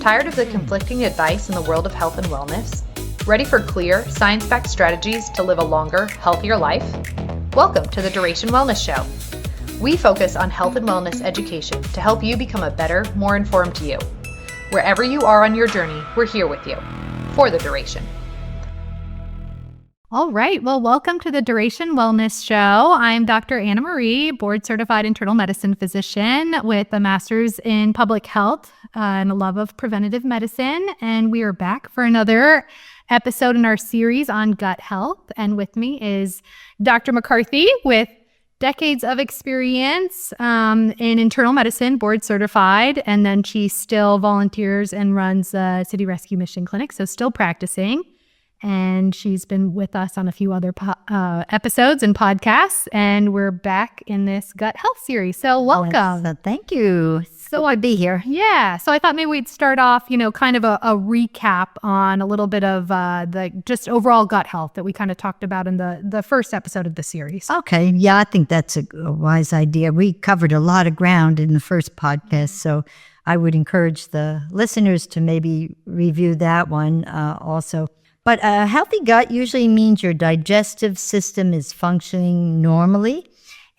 Tired of the conflicting advice in the world of health and wellness? Ready for clear, science-backed strategies to live a longer, healthier life? Welcome to the Duration Wellness Show. We focus on health and wellness education to help you become a better, more informed you. Wherever you are on your journey, we're here with you for the duration. All right. Well, welcome to the Duration Wellness Show. I'm Dr. Anna Marie, board-certified internal medicine physician with a master's in public health and a love of preventative medicine. And we are back for another episode in our series on gut health. And with me is Dr. McCarthy with decades of experience in internal medicine, board certified. And then she still volunteers and runs a city rescue mission clinic, so still practicing. And she's been with us on a few other episodes and podcasts, and we're back in this gut health series. So welcome. So thank you. So I'd be here. Yeah. So I thought maybe we'd start off, kind of a recap on a little bit of the just overall gut health that we kind of talked about in the first episode of the series. Okay. Yeah, I think that's a wise idea. We covered a lot of ground in the first podcast, so I would encourage the listeners to maybe review that one also. But a healthy gut usually means your digestive system is functioning normally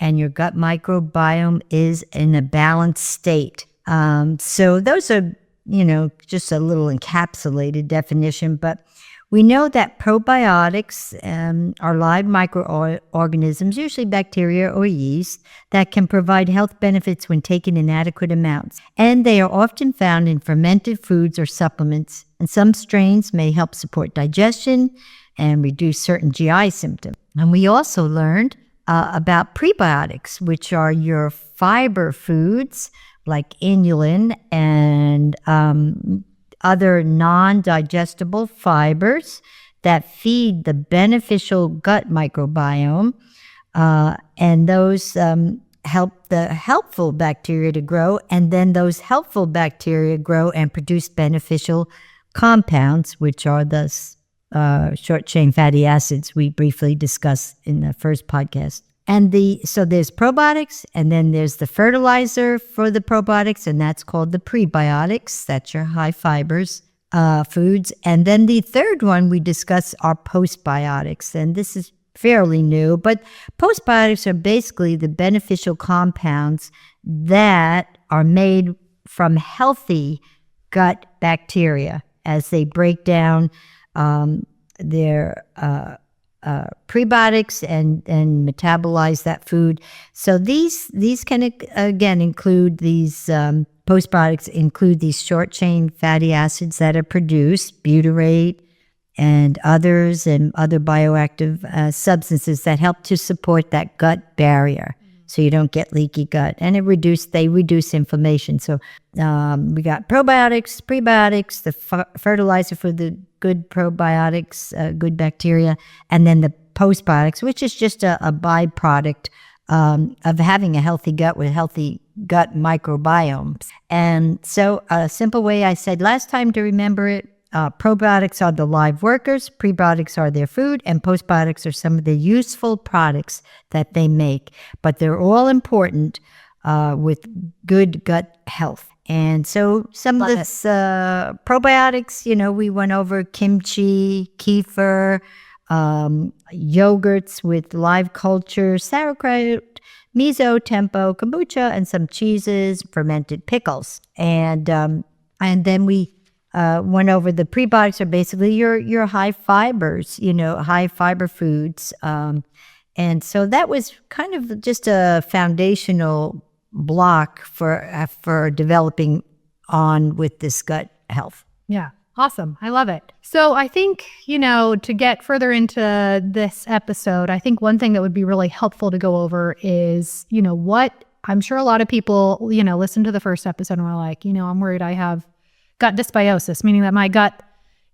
and your gut microbiome is in a balanced state. So those are, just a little encapsulated definition, but we know that probiotics are live microorganisms, usually bacteria or yeast, that can provide health benefits when taken in adequate amounts. And they are often found in fermented foods or supplements, and some strains may help support digestion and reduce certain GI symptoms. And we also learned about prebiotics, which are your fiber foods like inulin and other non-digestible fibers that feed the beneficial gut microbiome, and those help the helpful bacteria to grow, and then those helpful bacteria grow and produce beneficial compounds, which are the short-chain fatty acids we briefly discussed in the first podcast. And so there's probiotics, and then there's the fertilizer for the probiotics, and that's called the prebiotics. That's your high fibers foods. And then the third one we discuss are postbiotics, and this is fairly new, but postbiotics are basically the beneficial compounds that are made from healthy gut bacteria as they break down their prebiotics and metabolize that food. So these can again include these postbiotics include these short chain fatty acids that are produced, butyrate and other bioactive substances that help to support that gut barrier, so you don't get leaky gut, and they reduce inflammation. So we got probiotics, prebiotics, the fertilizer for the good probiotics, good bacteria, and then the postbiotics, which is just a byproduct of having a healthy gut with healthy gut microbiomes. And so a simple way I said last time to remember it, probiotics are the live workers, prebiotics are their food, and postbiotics are some of the useful products that they make. But they're all important with good gut health. And so some of this probiotics, we went over kimchi, kefir, yogurts with live culture, sauerkraut, miso, tempo, kombucha, and some cheeses, fermented pickles. And then we went over the prebiotics are basically your high fibers, high fiber foods. And so that was kind of just a foundational block for developing on with this gut health. Yeah. Awesome. I love it. So I think, to get further into this episode, I think one thing that would be really helpful to go over is, what I'm sure a lot of people, listen to the first episode and were like, I'm worried I have gut dysbiosis, meaning that my gut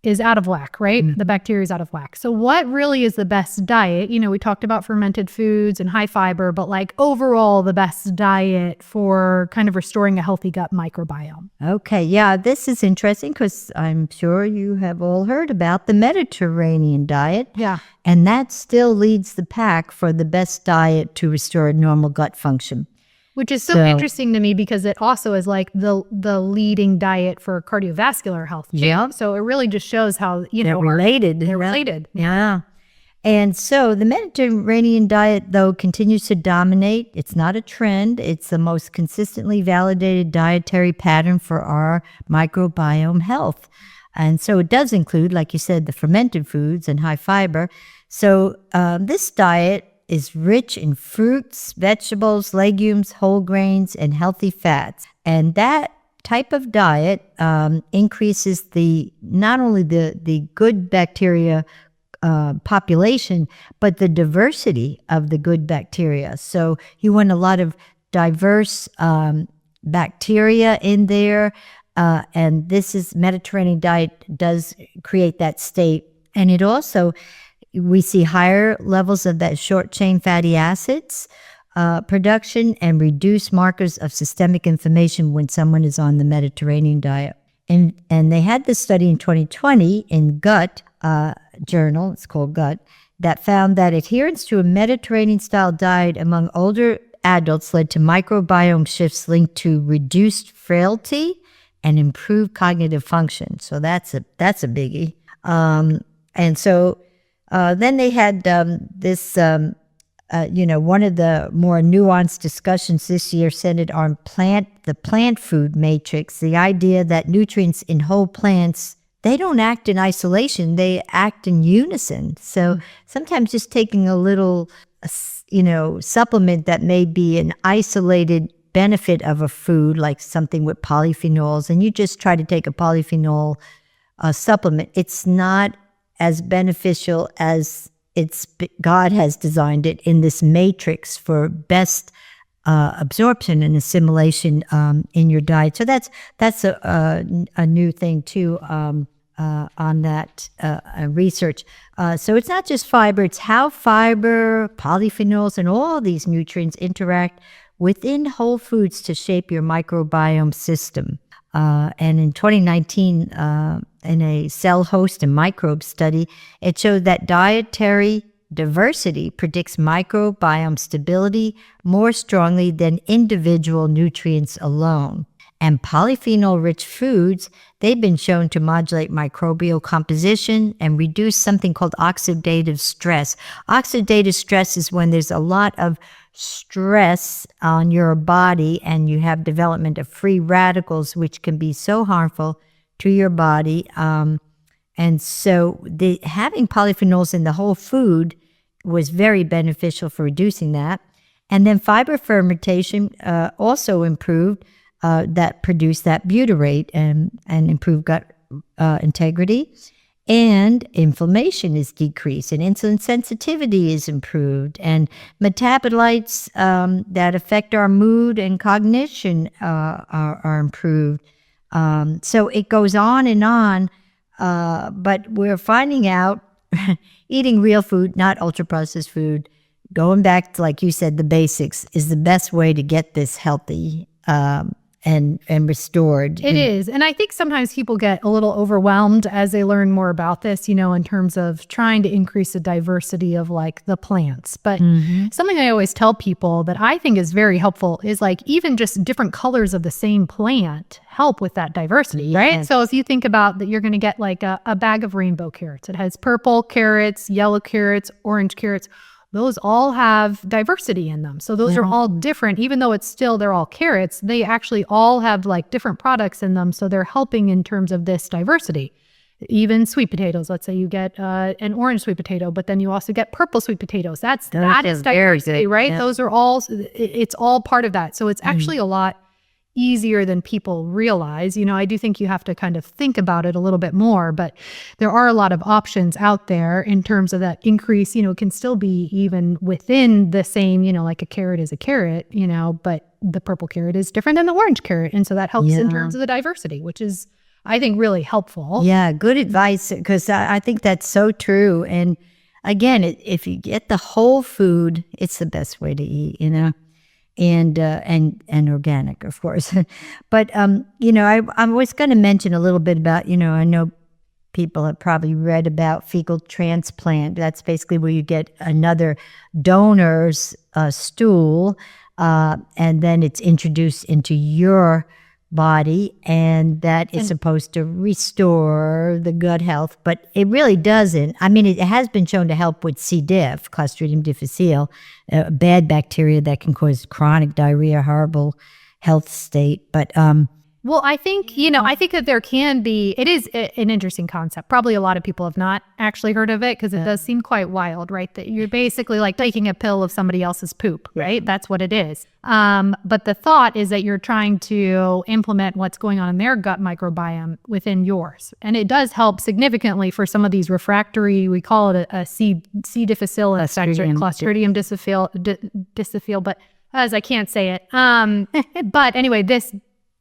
is out of whack, right? Mm-hmm. The bacteria is out of whack. So what really is the best diet? We talked about fermented foods and high fiber, but overall the best diet for kind of restoring a healthy gut microbiome. Okay. Yeah, this is interesting because I'm sure you have all heard about the Mediterranean diet. Yeah. And that still leads the pack for the best diet to restore normal gut function. Which is so interesting to me because it also is like the leading diet for cardiovascular health. Yeah. So it really just shows how, they're related. They're related. Yeah. And so the Mediterranean diet, though, continues to dominate. It's not a trend. It's the most consistently validated dietary pattern for our microbiome health. And so it does include, like you said, the fermented foods and high fiber. So this diet is rich in fruits, vegetables, legumes, whole grains, and healthy fats. And that type of diet increases not only the good bacteria population, but the diversity of the good bacteria. So you want a lot of diverse bacteria in there. And Mediterranean diet does create that state. And it also, we see higher levels of that short chain fatty acids production and reduced markers of systemic inflammation when someone is on the Mediterranean diet. And they had this study in 2020 in Gut journal, it's called Gut, that found that adherence to a Mediterranean-style diet among older adults led to microbiome shifts linked to reduced frailty and improved cognitive function. So that's a biggie. And so then they had this, one of the more nuanced discussions this year centered on the plant food matrix, the idea that nutrients in whole plants, they don't act in isolation, they act in unison. So sometimes just taking a little, supplement that may be an isolated benefit of a food, like something with polyphenols, and you just try to take a polyphenol supplement, it's not as beneficial as God has designed it in this matrix for best absorption and assimilation in your diet. So that's a new thing too on that research. So it's not just fiber; it's how fiber, polyphenols, and all these nutrients interact within whole foods to shape your microbiome system. And in 2019, in a cell host and microbe study, it showed that dietary diversity predicts microbiome stability more strongly than individual nutrients alone. And polyphenol-rich foods, they've been shown to modulate microbial composition and reduce something called oxidative stress. Oxidative stress is when there's a lot of stress on your body and you have development of free radicals, which can be so harmful to your body. And so having polyphenols in the whole food was very beneficial for reducing that. And then fiber fermentation also improved, that produced that butyrate and improved gut integrity. And inflammation is decreased, and insulin sensitivity is improved, and metabolites that affect our mood and cognition are improved. So it goes on and on, but we're finding out eating real food, not ultra-processed food, going back to, like you said, the basics is the best way to get this healthy and restored. It is. And I think sometimes people get a little overwhelmed as they learn more about this, in terms of trying to increase the diversity of like the plants. But something I always tell people that I think is very helpful is like even just different colors of the same plant help with that diversity, right? Yes. So if you think about that, you're going to get like a bag of rainbow carrots. It has purple carrots, yellow carrots, orange carrots. Those all have diversity in them. So those are all different, even though they're all carrots, they actually all have like different products in them. So they're helping in terms of this diversity. Even sweet potatoes, let's say you get an orange sweet potato, but then you also get purple sweet potatoes. That is diversity, right? Yeah. Those are it's all part of that. So it's actually a lot easier than people realize. I do think you have to kind of think about it a little bit more, but there are a lot of options out there in terms of that increase. It can still be even within the same, like a carrot is a carrot, but the purple carrot is different than the orange carrot. And so that helps in terms of the diversity, which is, I think, really helpful. Yeah, good advice, because I think that's so true. And again, if you get the whole food, it's the best way to eat, and organic, of course. But, I'm always going to mention a little bit about, I know people have probably read about fecal transplant. That's basically where you get another donor's stool and then it's introduced into your body, and that is supposed to restore the gut health, but it really doesn't. I mean, it has been shown to help with C. diff, Clostridium difficile, a bad bacteria that can cause chronic diarrhea, horrible health state. But well, I think, I think that there can be, it is an interesting concept. Probably a lot of people have not actually heard of it because it does seem quite wild, right? That you're basically like taking a pill of somebody else's poop, right? That's what it is. But the thought is that you're trying to implement what's going on in their gut microbiome within yours. And it does help significantly for some of these refractory, we call it a C. difficile infection, Clostridium difficile, but as I can't say it. But anyway, this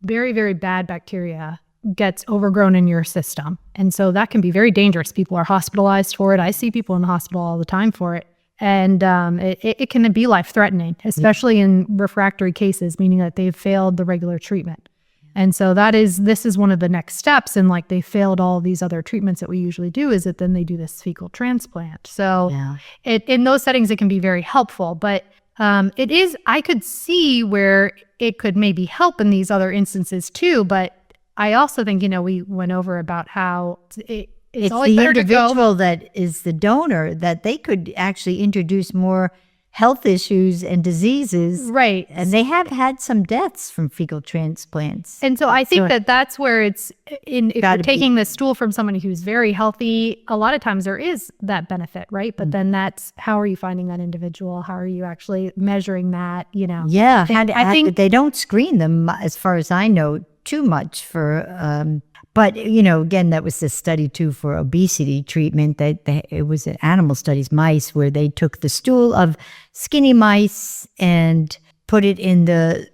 very, very bad bacteria gets overgrown in your system. And so that can be very dangerous. People are hospitalized for it. I see people in the hospital all the time for it. And it can be life-threatening, especially in refractory cases, meaning that they've failed the regular treatment. And so this is one of the next steps. And like they failed all these other treatments that we usually do, is that then they do this fecal transplant. So in those settings, it can be very helpful. But it is, I could see where it could maybe help in these other instances too, but I also think, we went over about how it's the individual that is the donor, that they could actually introduce more health issues and diseases. Right. And they have had some deaths from fecal transplants. And so I think that's where it's, if you're taking the stool from somebody who's very healthy, a lot of times there is that benefit, right? But then that's, how are you finding that individual? How are you actually measuring that, Yeah, I think they don't screen them, as far as I know, too much for... But, again, that was the study, too, for obesity treatment. It was animal studies, mice, where they took the stool of skinny mice and put it in the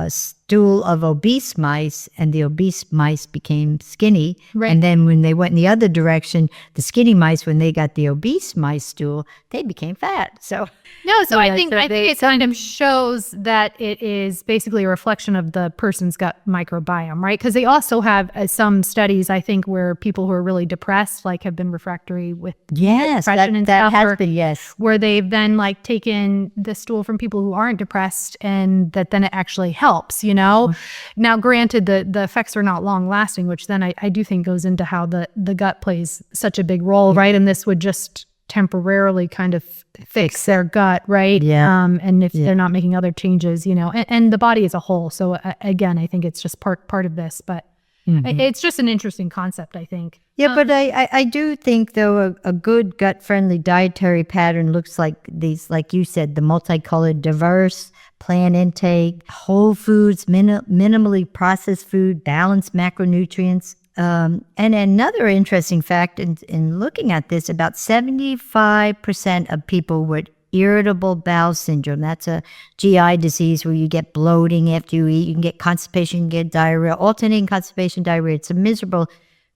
stool of obese mice, and the obese mice became skinny. Right. And then when they went in the other direction, the skinny mice, when they got the obese mice stool, they became fat. So I think it kind of shows that it is basically a reflection of the person's gut microbiome, right? Because they also have some studies, I think, where people who are really depressed, like, have been refractory with depression and stuff. That has been, yes. Where they've then taken the stool from people who aren't depressed, and that then it actually helps, Now, granted, the effects are not long lasting, which then I do think goes into how the gut plays such a big role, right? And this would just temporarily kind of fix their gut, right? Yeah. And if they're not making other changes, and the body as a whole. So again, I think it's just part of this, but it's just an interesting concept, I think. Yeah, but I do think, though, a good gut-friendly dietary pattern looks like these, like you said, the multicolored, diverse plant intake, whole foods, minimally processed food, balanced macronutrients. And another interesting fact in looking at this, about 75% of people with irritable bowel syndrome, that's a GI disease where you get bloating after you eat, you can get constipation, you can get diarrhea, alternating constipation, diarrhea. It's a miserable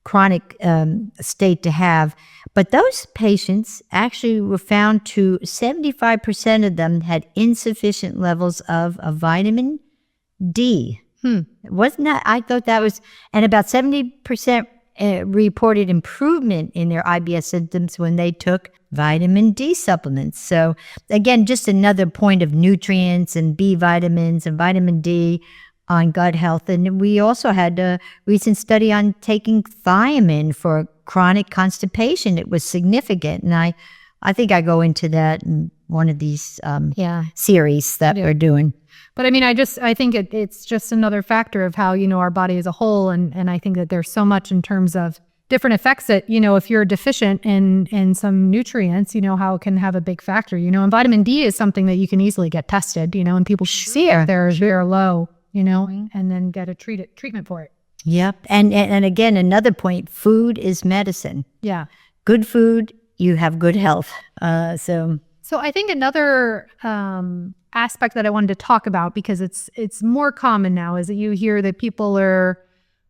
chronic state to have. But those patients actually were found to, 75% of them had insufficient levels of a vitamin D. Wasn't that, I thought that was, and about 70% reported improvement in their IBS symptoms when they took vitamin D supplements. So again, just another point of nutrients and B vitamins and vitamin D on gut health. And we also had a recent study on taking thiamine for chronic constipation. It was significant. And I think I go into that in one of these series that we're doing. But I mean, I think it's just another factor of how, our body as a whole. And I think that there's so much in terms of different effects that, if you're deficient in some nutrients, how it can have a big factor, and vitamin D is something that you can easily get tested, and people see if they're low, and then get a treatment for it. Yep. And again, another point, food is medicine. Yeah. Good food, you have good health. So I think another aspect that I wanted to talk about, because it's more common now, is that you hear that people are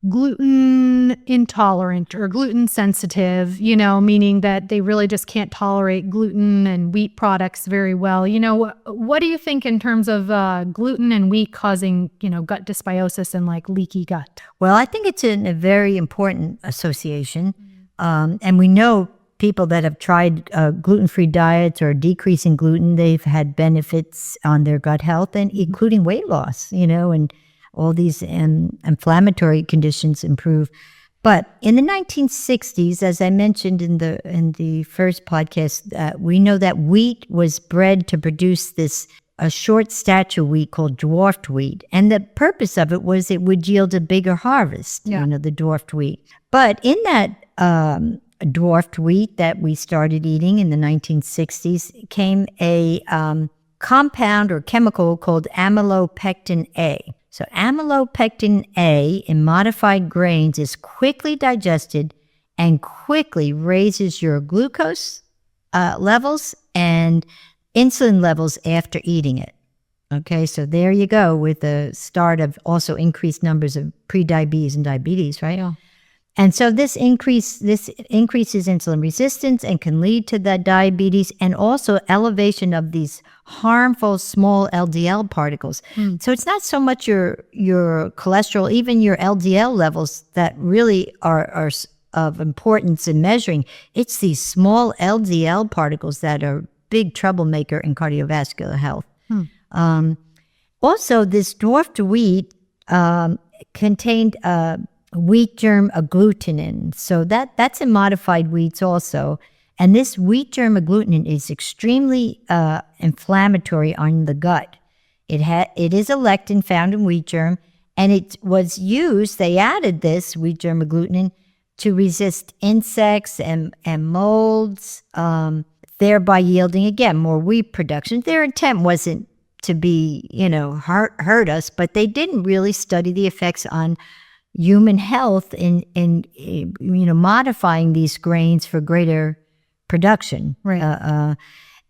gluten intolerant or gluten sensitive, meaning that they really just can't tolerate gluten and wheat products very well. What do you think in terms of gluten and wheat causing, gut dysbiosis and leaky gut? Well, I think it's a very important association. And we know people that have tried gluten-free diets or decreasing gluten, they've had benefits on their gut health, and including weight loss, and all these inflammatory conditions improve. But in the 1960s, as I mentioned in the first podcast, we know that wheat was bred to produce a short stature wheat called dwarfed wheat. And the purpose of it was it would yield a bigger harvest, the dwarfed wheat. But in that dwarfed wheat that we started eating in the 1960s came a compound or chemical called amylopectin A. So amylopectin A in modified grains is quickly digested and quickly raises your glucose levels and insulin levels after eating it. Okay, so there you go with the start of also increased numbers of prediabetes and diabetes, right? Yeah. And so this increases insulin resistance and can lead to the diabetes and also elevation of these harmful small LDL particles. So it's not so much your cholesterol, even your LDL levels that really are of importance in measuring. It's these small LDL particles that are big troublemaker in cardiovascular health. Also, this dwarfed wheat contained wheat germ agglutinin. So that's in modified wheats also. And this wheat germ agglutinin is extremely inflammatory on the gut. It is a lectin found in wheat germ, and it was used, they added this wheat germ agglutinin to resist insects and molds, thereby yielding, again, more wheat production. Their intent wasn't to be, hurt us, but they didn't really study the effects on human health in modifying these grains for greater production. Right.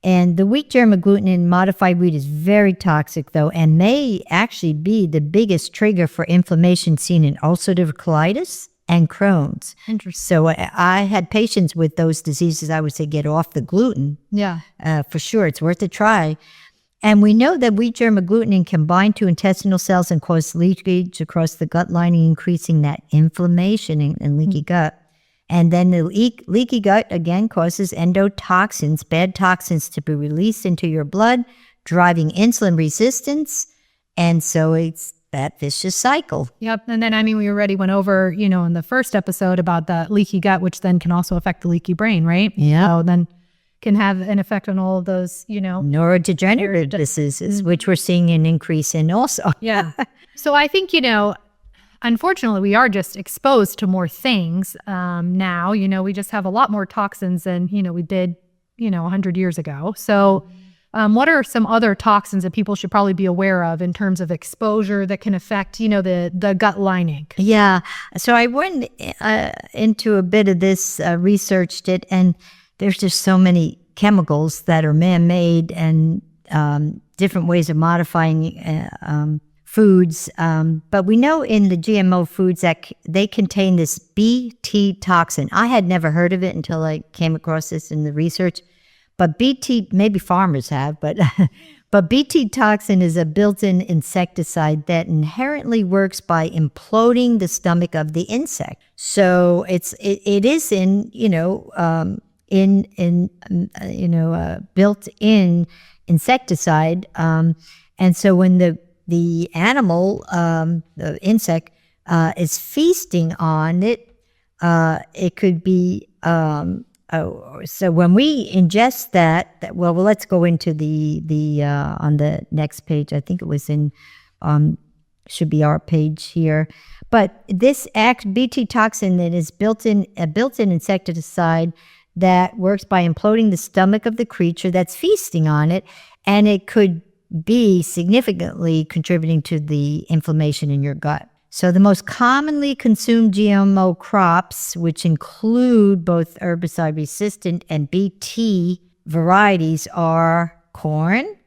And the wheat germ agglutinin modified wheat is very toxic, though, and may actually be the biggest trigger for inflammation seen in ulcerative colitis and Crohn's. Interesting. So I had patients with those diseases. I would say get off the gluten. Yeah. For sure. It's worth a try. And we know that wheat germ agglutinin can bind to intestinal cells and cause leakage across the gut lining, increasing that inflammation and leaky gut. And then the leaky gut, again, causes endotoxins, bad toxins, to be released into your blood, driving insulin resistance. And so it's that vicious cycle. Yep. And then, we already went over, in the first episode about the leaky gut, which then can also affect the leaky brain, right? Yeah. So then can have an effect on all of those, neurodegenerative diseases, which we're seeing an increase in also. Yeah. So I think, unfortunately, we are just exposed to more things now. We just have a lot more toxins than, we did, 100 years ago. So what are some other toxins that people should probably be aware of in terms of exposure that can affect, the gut lining? Yeah. So I went into a bit of this, researched it, and there's just so many chemicals that are man-made and different ways of modifying foods. But we know in the GMO foods that they contain this Bt toxin. I had never heard of it until I came across this in the research. But Bt, maybe farmers have, but Bt toxin is a built-in insecticide that inherently works by imploding the stomach of the insect. So it is in built-in insecticide, and so when the animal, the insect, is feasting on it, it could be. So when we ingest that, well, let's go into the on the next page. I think it was in should be our page here. But this Bt toxin that is a built-in insecticide that works by imploding the stomach of the creature that's feasting on it, and it could be significantly contributing to the inflammation in your gut. So the most commonly consumed GMO crops, which include both herbicide-resistant and Bt varieties, are corn,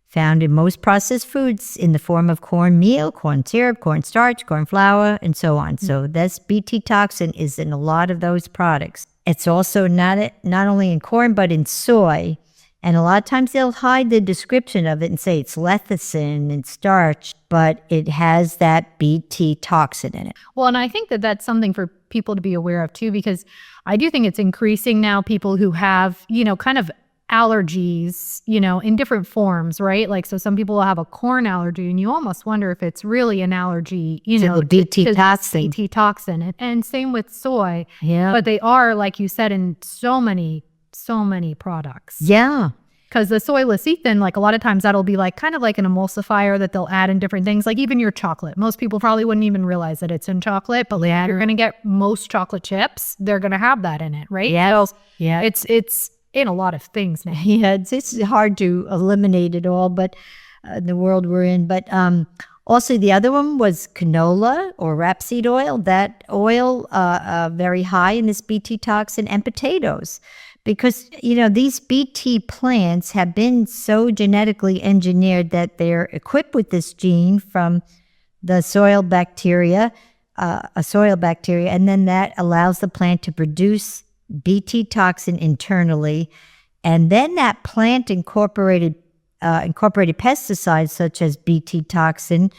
found in most processed foods in the form of cornmeal, corn syrup, corn starch, corn flour, and so on. So this Bt toxin is in a lot of those products. It's also not only in corn, but in soy. And a lot of times they'll hide the description of it and say it's lecithin and starch, but it has that Bt toxin in it. Well, and I think that that's something for people to be aware of too, because I do think it's increasing now, people who have, kind of allergies, in different forms, right? Like, so some people will have a corn allergy and you almost wonder if it's really an allergy, To the Bt toxin. Bt toxin. And same with soy. Yeah. But they are, like you said, in so many products. Yeah. Because the soy lecithin, like a lot of times that'll be like kind of like an emulsifier that they'll add in different things, like even your chocolate. Most people probably wouldn't even realize that it's in chocolate, but like you're going to get most chocolate chips, they're going to have that in it, right? Yeah. So it's in a lot of things now. Yeah, it's hard to eliminate it all, but the world we're in. But also the other one was canola or rapeseed oil. That oil very high in this Bt toxin, and potatoes. Because, these Bt plants have been so genetically engineered that they're equipped with this gene from the soil bacteria, and then that allows the plant to produce Bt toxin internally. And then that plant incorporated pesticides such as Bt toxin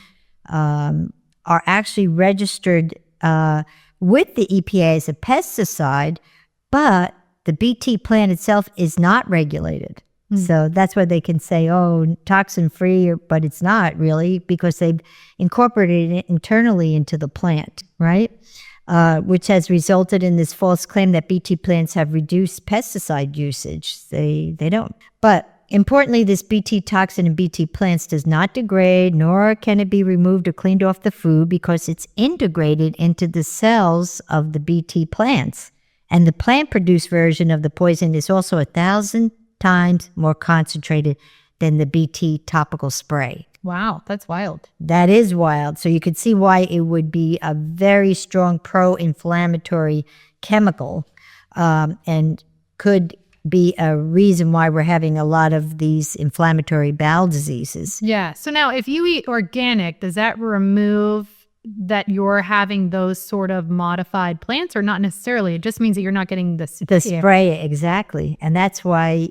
are actually registered with the EPA as a pesticide, but the Bt plant itself is not regulated. So that's why they can say, oh, toxin-free, but it's not really, because they've incorporated it internally into the plant, right? Which has resulted in this false claim that Bt plants have reduced pesticide usage. They don't. But importantly, this Bt toxin in Bt plants does not degrade, nor can it be removed or cleaned off the food, because it's integrated into the cells of the Bt plants. And the plant-produced version of the poison is also 1,000 times more concentrated than the Bt topical spray. Wow, that's wild. That is wild. So you could see why it would be a very strong pro-inflammatory chemical, and could be a reason why we're having a lot of these inflammatory bowel diseases. Yeah. So now if you eat organic, does that remove that you're having those sort of modified plants, or not necessarily? It just means that you're not getting the spray. Exactly. And that's why,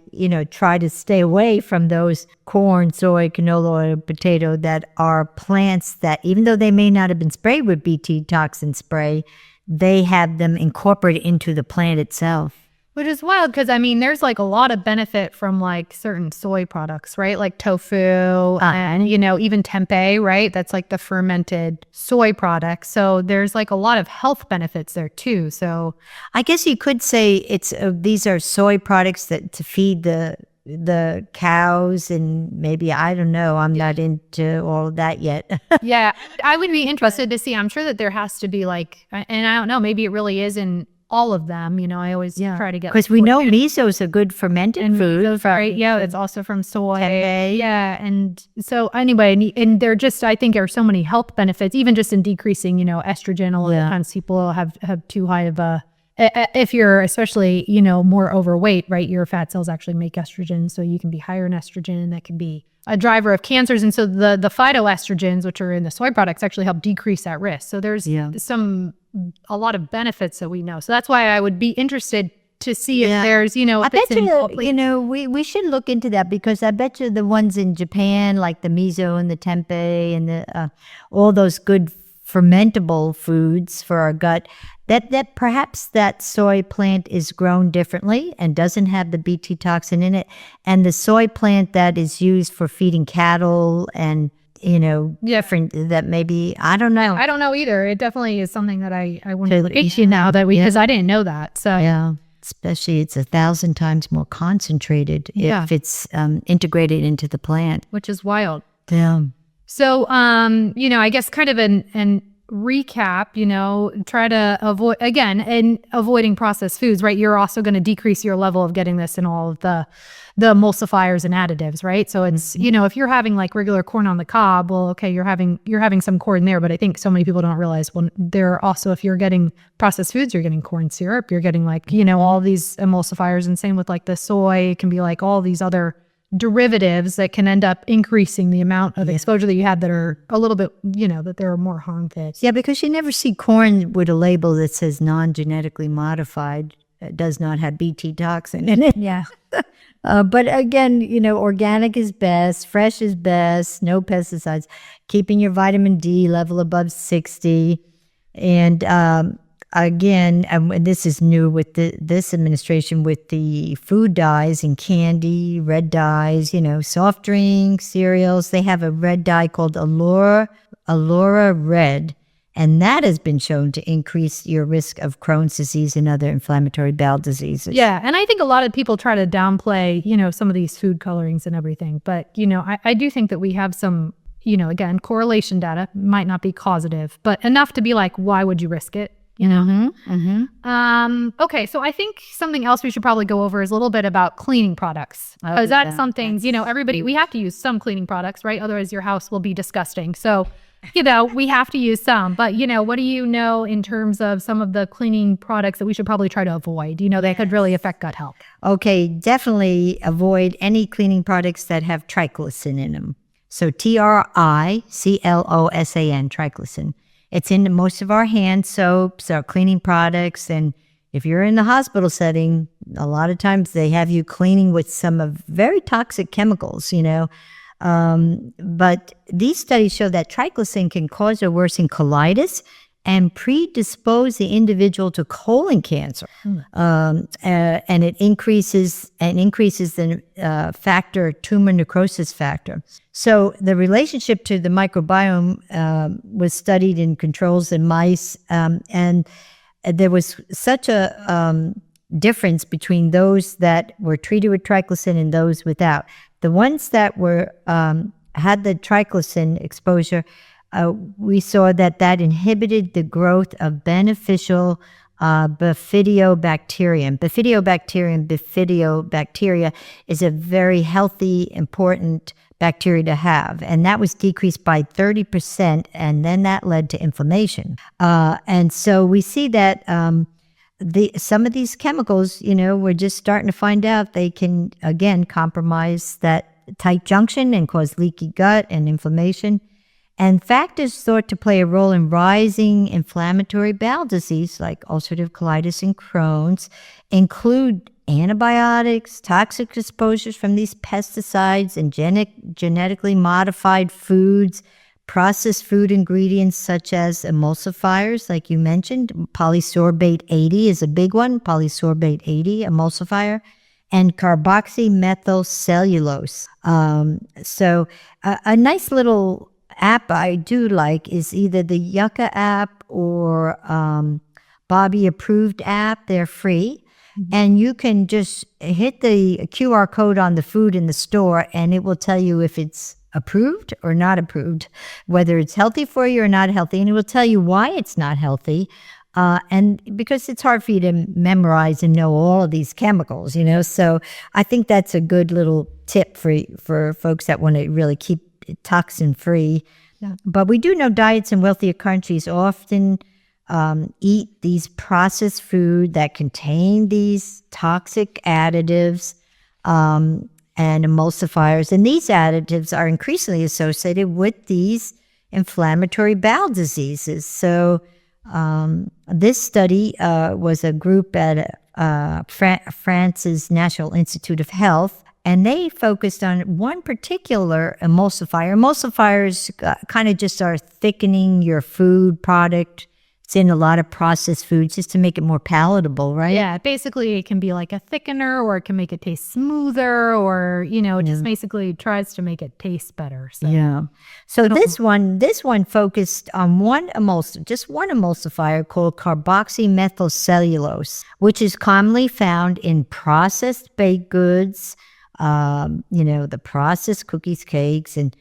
try to stay away from those corn, soy, canola, or potato that are plants that, even though they may not have been sprayed with Bt toxin spray, they have them incorporated into the plant itself. Which is wild, because there's like a lot of benefit from like certain soy products, right? Like tofu and, even tempeh, right? That's like the fermented soy product. So there's like a lot of health benefits there too. So I guess you could say it's these are soy products that to feed the cows, and maybe, I don't know, I'm not into all of that yet. Yeah, I would be interested to see. I'm sure that there has to be like, and I don't know, maybe it really is in all of them. I always try to get, because we know miso is a good fermented food, right? Yeah, it's also from soy. Tempeh. Yeah, and so anyway, and there just, I think, are so many health benefits, even just in decreasing, estrogen. A lot of times people have too high of a, if you're especially, more overweight, right? Your fat cells actually make estrogen, so you can be higher in estrogen, and that can be a driver of cancers. And so the phytoestrogens, which are in the soy products, actually help decrease that risk. So there's a lot of benefits that we know. So that's why I would be interested to see if there's, I bet you, we should look into that, because I bet you the ones in Japan, like the miso and the tempeh and the all those good fermentable foods for our gut, that perhaps that soy plant is grown differently and doesn't have the Bt toxin in it. And the soy plant that is used for feeding cattle and different, that maybe, I don't know. I don't know either. It definitely is something that I want to look into now, because I didn't know that. So yeah, especially it's 1,000 times more concentrated if it's integrated into the plant, which is wild. Yeah. So I guess kind of an recap, try to avoid, again, in avoiding processed foods, right? You're also going to decrease your level of getting this in all of the emulsifiers and additives, right? So it's, if you're having like regular corn on the cob, well, okay, you're having some corn there, but I think so many people don't realize, well, there are also, if you're getting processed foods, you're getting corn syrup, you're getting like, all these emulsifiers, and same with like the soy, it can be like all these other derivatives that can end up increasing the amount of exposure that you had that are a little bit, that there are more harmful. Yeah, because you never see corn with a label that says non-genetically modified. It does not have Bt toxin in it. Yeah. But again, organic is best, fresh is best, no pesticides, keeping your vitamin D level above 60. And again, and this is new with this administration, with the food dyes and candy, red dyes, soft drinks, cereals. They have a red dye called Allura Red. And that has been shown to increase your risk of Crohn's disease and other inflammatory bowel diseases. Yeah. And I think a lot of people try to downplay, some of these food colorings and everything. But, I do think that we have some, again, correlation data, might not be causative, but enough to be like, why would you risk it? Okay. So I think something else we should probably go over is a little bit about cleaning products. Because that's something, everybody, we have to use some cleaning products, right? Otherwise your house will be disgusting. So we have to use some, but what do you know in terms of some of the cleaning products that we should probably try to avoid? They could really affect gut health. Okay, definitely avoid any cleaning products that have triclosan in them. So Triclosan, triclosan. It's in most of our hand soaps, our cleaning products, and if you're in the hospital setting, a lot of times they have you cleaning with some of very toxic chemicals, But these studies show that triclosan can cause or worsen colitis and predispose the individual to colon cancer. And it increases the tumor necrosis factor. So the relationship to the microbiome was studied in controls in mice, and there was such a difference between those that were treated with triclosan and those without. The ones that were had the triclosan exposure, we saw that inhibited the growth of beneficial bifidobacterium. Bifidobacteria is a very healthy, important bacteria to have, and that was decreased by 30%, and then that led to inflammation. And so we see that some of these chemicals, we're just starting to find out they can, again, compromise that tight junction and cause leaky gut and inflammation. And factors thought to play a role in rising inflammatory bowel disease like ulcerative colitis and Crohn's include antibiotics, toxic exposures from these pesticides, and genetically modified foods, processed food ingredients such as emulsifiers, like you mentioned. Polysorbate 80 is a big one, polysorbate 80 emulsifier, and carboxymethylcellulose. So a nice little app I do like is either the Yucca app or Bobby Approved app. They're free. And you can just hit the QR code on the food in the store, and it will tell you if it's approved or not approved, whether it's healthy for you or not healthy, and it will tell you why it's not healthy. And because it's hard for you to memorize and know all of these chemicals, so I think that's a good little tip for folks that want to really keep it toxin free. Yeah. But we do know diets in wealthier countries often eat these processed food that contain these toxic additives and emulsifiers. And these additives are increasingly associated with these inflammatory bowel diseases. So this study was a group at France's National Institute of Health, and they focused on one particular emulsifier. Emulsifiers kind of just are thickening your food product. It's in a lot of processed foods just to make it more palatable, right? Yeah, basically it can be like a thickener, or it can make it taste smoother, or, it just basically tries to make it taste better. So. Yeah. So this one focused on one emulsifier called carboxymethylcellulose, which is commonly found in processed baked goods, the processed cookies, cakes, and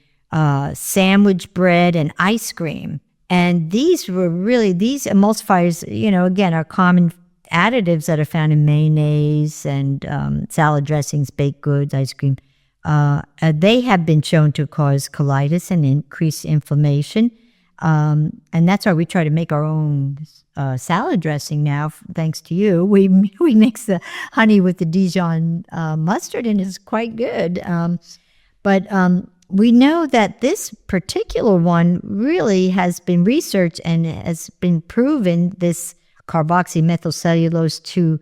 sandwich bread and ice cream. And these emulsifiers, again, are common additives that are found in mayonnaise and salad dressings, baked goods, ice cream. They have been shown to cause colitis and increase inflammation. And that's why we try to make our own salad dressing now, thanks to you. We mix the honey with the Dijon mustard, and it's quite good. But we know that this particular one really has been researched and has been proven, this carboxymethylcellulose, to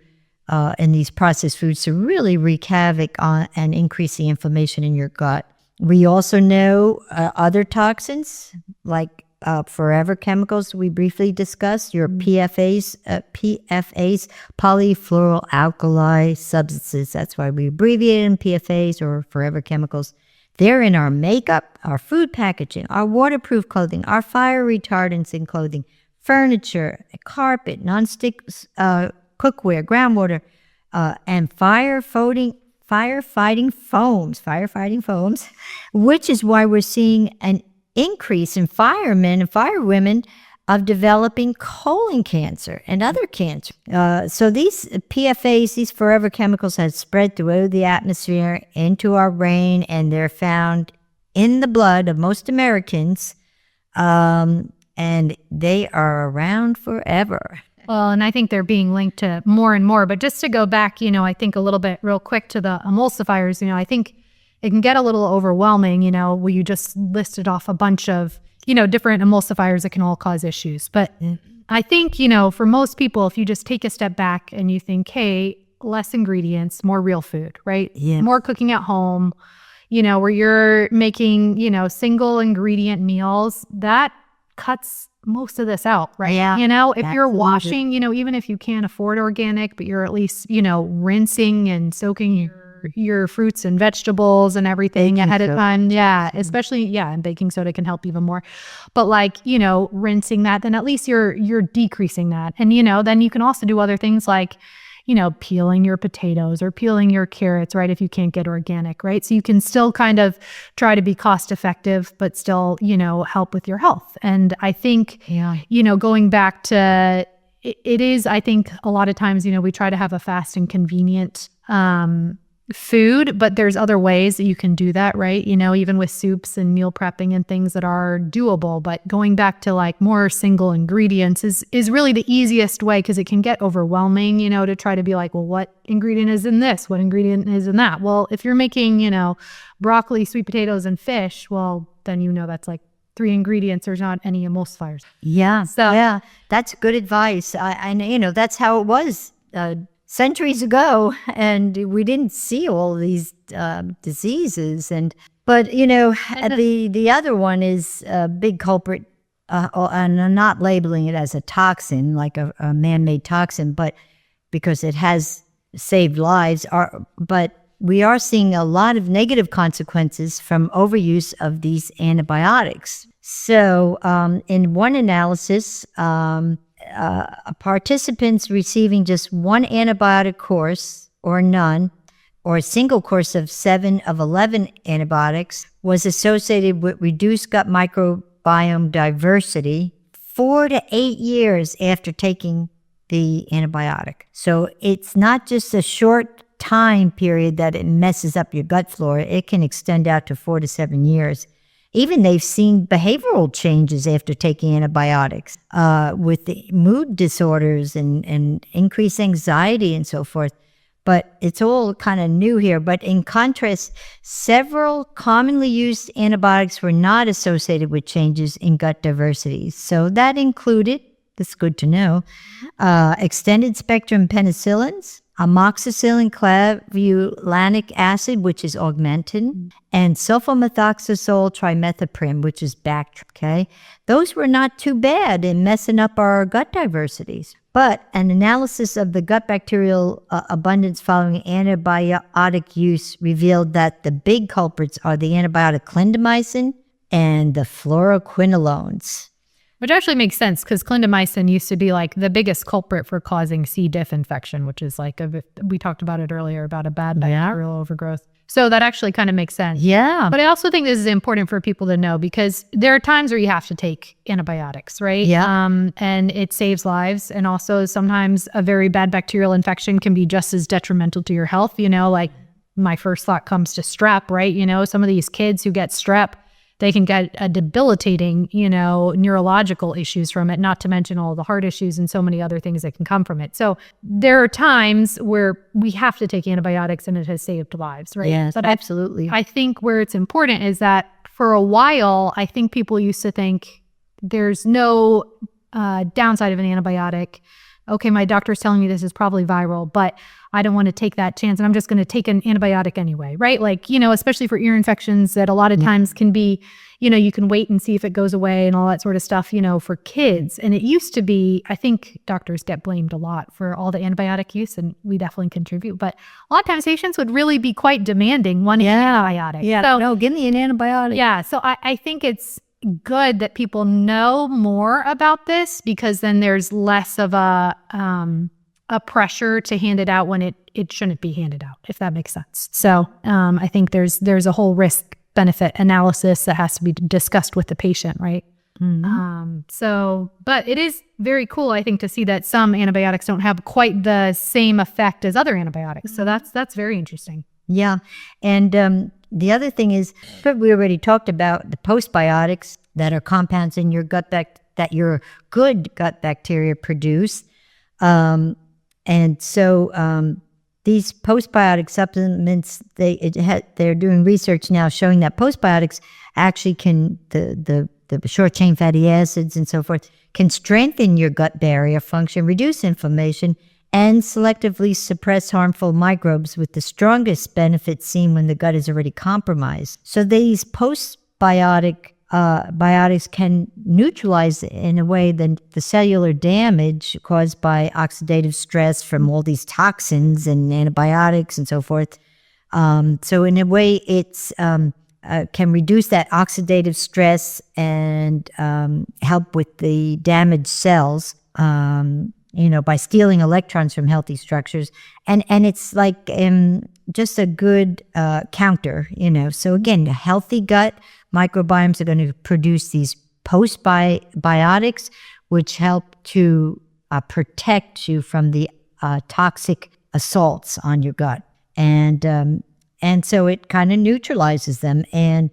in these processed foods to really wreak havoc on and increase the inflammation in your gut. We also know other toxins like forever chemicals we briefly discussed, your PFAs, polyfluoroalkyl substances. That's why we abbreviate them PFAs or forever chemicals. They're in our makeup, our food packaging, our waterproof clothing, our fire retardants in clothing, furniture, carpet, nonstick cookware, groundwater, and firefighting foams, which is why we're seeing an increase in firemen and firewomen of developing colon cancer and other cancer. So these PFAs, these forever chemicals, have spread through the atmosphere into our brain, and they're found in the blood of most Americans, and they are around forever. Well, and I think they're being linked to more and more. But just to go back, I think a little bit real quick to the emulsifiers, I think it can get a little overwhelming, where you just listed off a bunch of, different emulsifiers that can all cause issues. But I think, for most people, if you just take a step back and you think, hey, less ingredients, more real food, right? Yeah. More cooking at home, where you're making, single ingredient meals, that cuts most of this out, right? Yeah, if you're washing, even if you can't afford organic, but you're at least, rinsing and soaking your fruits and vegetables and everything ahead of time. Yeah, especially, and baking soda can help even more. But rinsing that, then at least you're decreasing that. And, then you can also do other things like, peeling your potatoes or peeling your carrots, right? If you can't get organic, right? So you can still kind of try to be cost effective, but still, help with your health. And I think, going back to, it is, I think a lot of times, we try to have a fast and convenient, food, but there's other ways that you can do that, right? Even with soups and meal prepping and things that are doable. But going back to more single ingredients is really the easiest way, because it can get overwhelming, to try to be like, well, what ingredient is in this? What ingredient is in that? Well, if you're making, broccoli, sweet potatoes, and fish, well, then that's 3 ingredients. There's not any emulsifiers. Yeah. So yeah, that's good advice. That's how it was centuries ago, and we didn't see all these diseases. But the other one is a big culprit, and I'm not labeling it as a toxin, like a man-made toxin, but because it has saved lives. But we are seeing a lot of negative consequences from overuse of these antibiotics. So in one analysis, participants receiving just one antibiotic course or none, or a single course of 7 of 11 antibiotics, was associated with reduced gut microbiome diversity 4 to 8 years after taking the antibiotic. So it's not just a short time period that it messes up your gut flora. It can extend out to 4 to 7 years. Even they've seen behavioral changes after taking antibiotics, with the mood disorders and increased anxiety and so forth. But it's all kind of new here. But in contrast, several commonly used antibiotics were not associated with changes in gut diversity. So that included, that's good to know, extended spectrum penicillins, amoxicillin clavulanic acid, which is Augmentin, and sulfamethoxazole trimethoprim, which is Bactrim, okay? Those were not too bad in messing up our gut diversities. But an analysis of the gut bacterial abundance following antibiotic use revealed that the big culprits are the antibiotic clindamycin and the fluoroquinolones. Which actually makes sense, because clindamycin used to be the biggest culprit for causing C. diff infection, which is we talked about it earlier about a bad bacterial overgrowth. So that actually kind of makes sense. Yeah. But I also think this is important for people to know, because there are times where you have to take antibiotics, right? Yeah. And it saves lives. And also sometimes a very bad bacterial infection can be just as detrimental to your health. My first thought comes to strep, right? Some of these kids who get strep, they can get a debilitating, neurological issues from it, not to mention all the heart issues and so many other things that can come from it. So there are times where we have to take antibiotics, and it has saved lives, right? Yes, but absolutely. I think where it's important is that for a while, I think people used to think there's no downside of an antibiotic. okay, my doctor's telling me this is probably viral, but I don't want to take that chance and I'm just going to take an antibiotic anyway, right? Like, especially for ear infections that a lot of times can be, you can wait and see if it goes away and all that sort of stuff, for kids. And it used to be, I think doctors get blamed a lot for all the antibiotic use, and we definitely contribute. But a lot of times patients would really be quite demanding wanting an antibiotic. Yeah, so, no, give me an antibiotic. Yeah, so I think it's good that people know more about this, because then there's less of a pressure to hand it out when it shouldn't be handed out, if that makes sense. So I think there's a whole risk benefit analysis that has to be discussed with the patient, right? But it is very cool, I think, to see that some antibiotics don't have quite the same effect as other antibiotics. So that's very interesting. Yeah. And the other thing is, we already talked about the postbiotics that are compounds in your gut that your good gut bacteria produce. And so these postbiotic supplements, they're doing research now showing that postbiotics actually can, the short chain fatty acids and so forth, can strengthen your gut barrier function, reduce inflammation, and selectively suppress harmful microbes, with the strongest benefits seen when the gut is already compromised. So these postbiotics can neutralize in a way the cellular damage caused by oxidative stress from all these toxins and antibiotics and so forth. So in a way, it's can reduce that oxidative stress and help with the damaged cells, by stealing electrons from healthy structures. And it's like just a good counter, So again, a healthy gut microbiomes are going to produce these postbiotics, which help to protect you from the toxic assaults on your gut. And so it kind of neutralizes them. And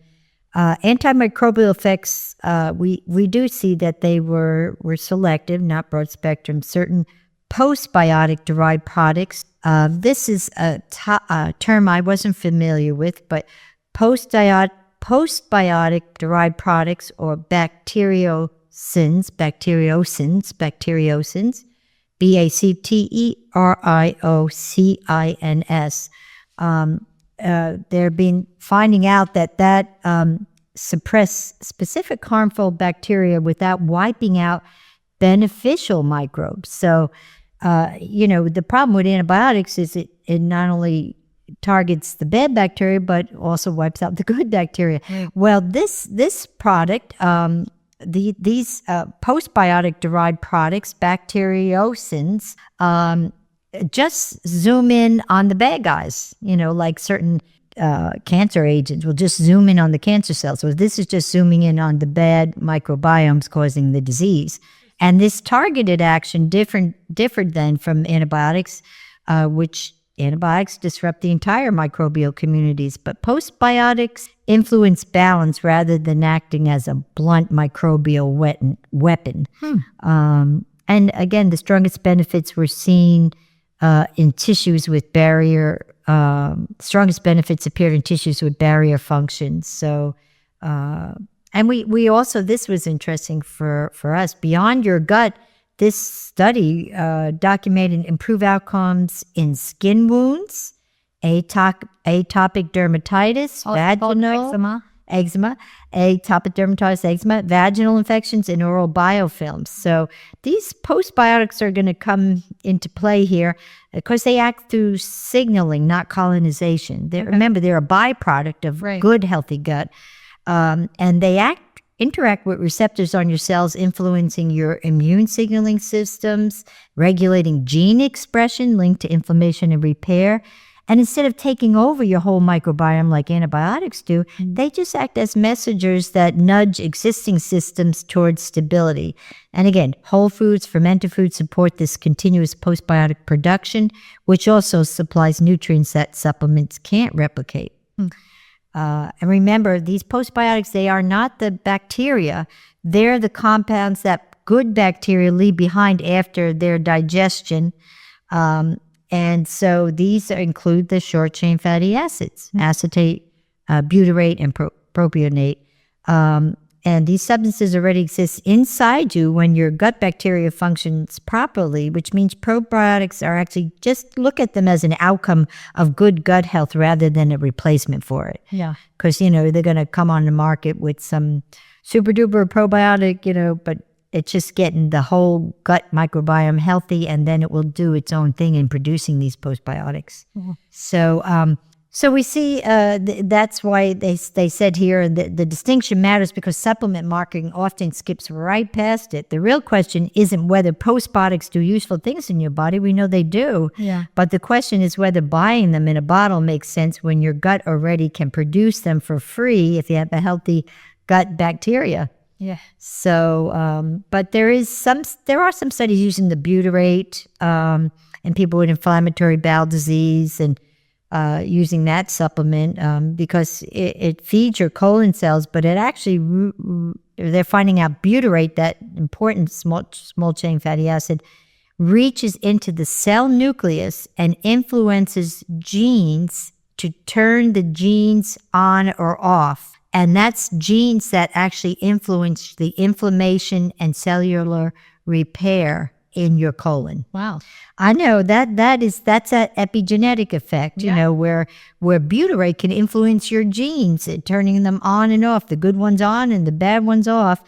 antimicrobial effects, we do see that they were selective, not broad spectrum. Certain postbiotic-derived products, this is a term I wasn't familiar with, but postbiotic-derived products, or bacteriocins, BACTERIOCINS. They're been finding out that suppress specific harmful bacteria without wiping out beneficial microbes. So, the problem with antibiotics is it not only targets the bad bacteria, but also wipes out the good bacteria. Well, this product, these postbiotic-derived products, bacteriocins, just zoom in on the bad guys, like certain cancer agents will just zoom in on the cancer cells. So this is just zooming in on the bad microbiomes causing the disease. And this targeted action differed then from antibiotics, which antibiotics disrupt the entire microbial communities, but postbiotics influence balance rather than acting as a blunt microbial weapon. And again, the strongest benefits were seen in tissues with barrier, strongest benefits appeared in tissues with barrier functions. So, and we also, this was interesting for us, beyond your gut, this study documented improved outcomes in skin wounds, atopic dermatitis, vaginal eczema, atopic dermatitis, eczema, vaginal infections, and oral biofilms. So these postbiotics are going to come into play here because they act through signaling, not colonization. Remember, they're a byproduct of good, healthy gut, and they interact with receptors on your cells, influencing your immune signaling systems, regulating gene expression linked to inflammation and repair. And instead of taking over your whole microbiome like antibiotics do, they just act as messengers that nudge existing systems towards stability. And again, whole foods, fermented foods support this continuous postbiotic production, which also supplies nutrients that supplements can't replicate. And remember, these postbiotics, they are not the bacteria. They're the compounds that good bacteria leave behind after their digestion. And so these include the short-chain fatty acids, acetate, butyrate, and propionate. And these substances already exist inside you when your gut bacteria functions properly, which means probiotics are actually, just look at them as an outcome of good gut health rather than a replacement for it. Yeah. Because, they're going to come on the market with some super duper probiotic, but it's just getting the whole gut microbiome healthy, and then it will do its own thing in producing these postbiotics. Mm-hmm. So we see that's why they said here the distinction matters, because supplement marketing often skips right past it. The real question isn't whether postbiotics do useful things in your body. We know they do. Yeah. But the question is whether buying them in a bottle makes sense when your gut already can produce them for free if you have a healthy gut bacteria. Yeah. So, but there are some studies using the butyrate in people with inflammatory bowel disease, and using that supplement because it feeds your colon cells, but it actually, they're finding out butyrate, that important small chain fatty acid, reaches into the cell nucleus and influences genes to turn the genes on or off. And that's genes that actually influence the inflammation and cellular repair in your colon. Wow. I know that's that epigenetic effect, where butyrate can influence your genes, turning them on and off, the good ones on and the bad ones off.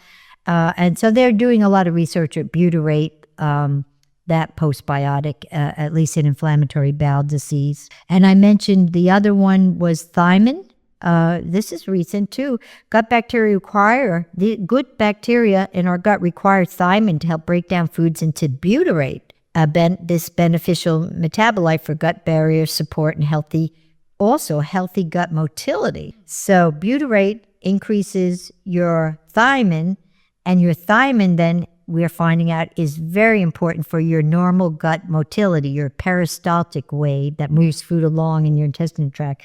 And so they're doing a lot of research at butyrate, that postbiotic, at least in inflammatory bowel disease. And I mentioned the other one was thiamine. This is recent too. Gut bacteria the good bacteria in our gut require thiamine to help break down foods into butyrate, this beneficial metabolite for gut barrier support and healthy gut motility. So butyrate increases your thiamine, and your thiamine then, we're finding out, is very important for your normal gut motility, your peristaltic way that moves food along in your intestinal tract.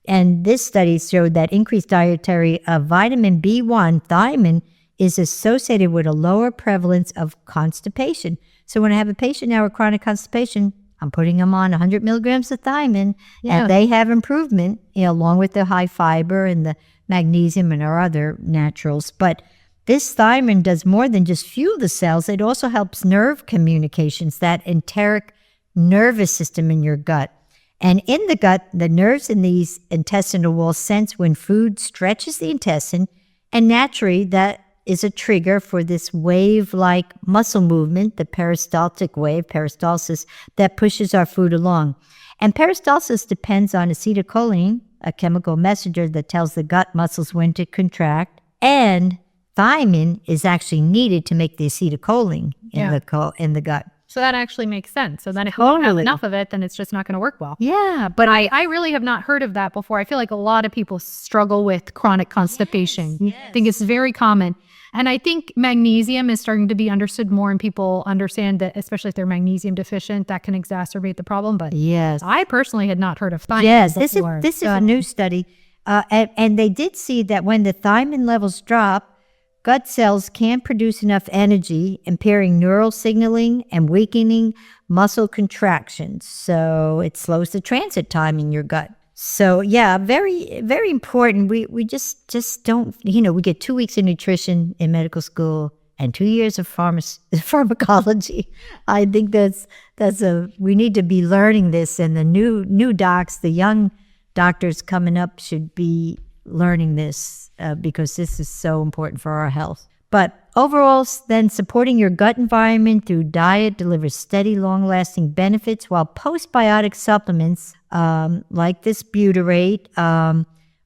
And this study showed that increased dietary of vitamin B1, thiamine, is associated with a lower prevalence of constipation. So when I have a patient now with chronic constipation, I'm putting them on 100 milligrams of thiamine, and they have improvement, along with the high fiber and the magnesium and our other naturals. But this thiamine does more than just fuel the cells. It also helps nerve communications, that enteric nervous system in your gut. And in the gut, the nerves in these intestinal walls sense when food stretches the intestine, and naturally that is a trigger for this wave-like muscle movement, the peristaltic wave, peristalsis, that pushes our food along. And peristalsis depends on acetylcholine, a chemical messenger that tells the gut muscles when to contract, and thiamine is actually needed to make the acetylcholine in the gut. So that actually makes sense. So then if you don't have enough of it, then it's just not going to work well. Yeah. But I really have not heard of that before. I feel like a lot of people struggle with chronic constipation. Yes. I think it's very common. And I think magnesium is starting to be understood more, and people understand that, especially if they're magnesium deficient, that can exacerbate the problem. But yes, I personally had not heard of thiamine. Yes, before. This is a new study. And they did see that when the thiamine levels drop, gut cells can't produce enough energy, impairing neural signaling and weakening muscle contractions. So it slows the transit time in your gut. So yeah, very, very important. We just don't, we get 2 weeks of nutrition in medical school and 2 years of pharmacology. I think we need to be learning this, and the new docs, the young doctors coming up should be learning this because this is so important for our health. But overall, then, supporting your gut environment through diet delivers steady, long-lasting benefits, while postbiotic supplements like this butyrate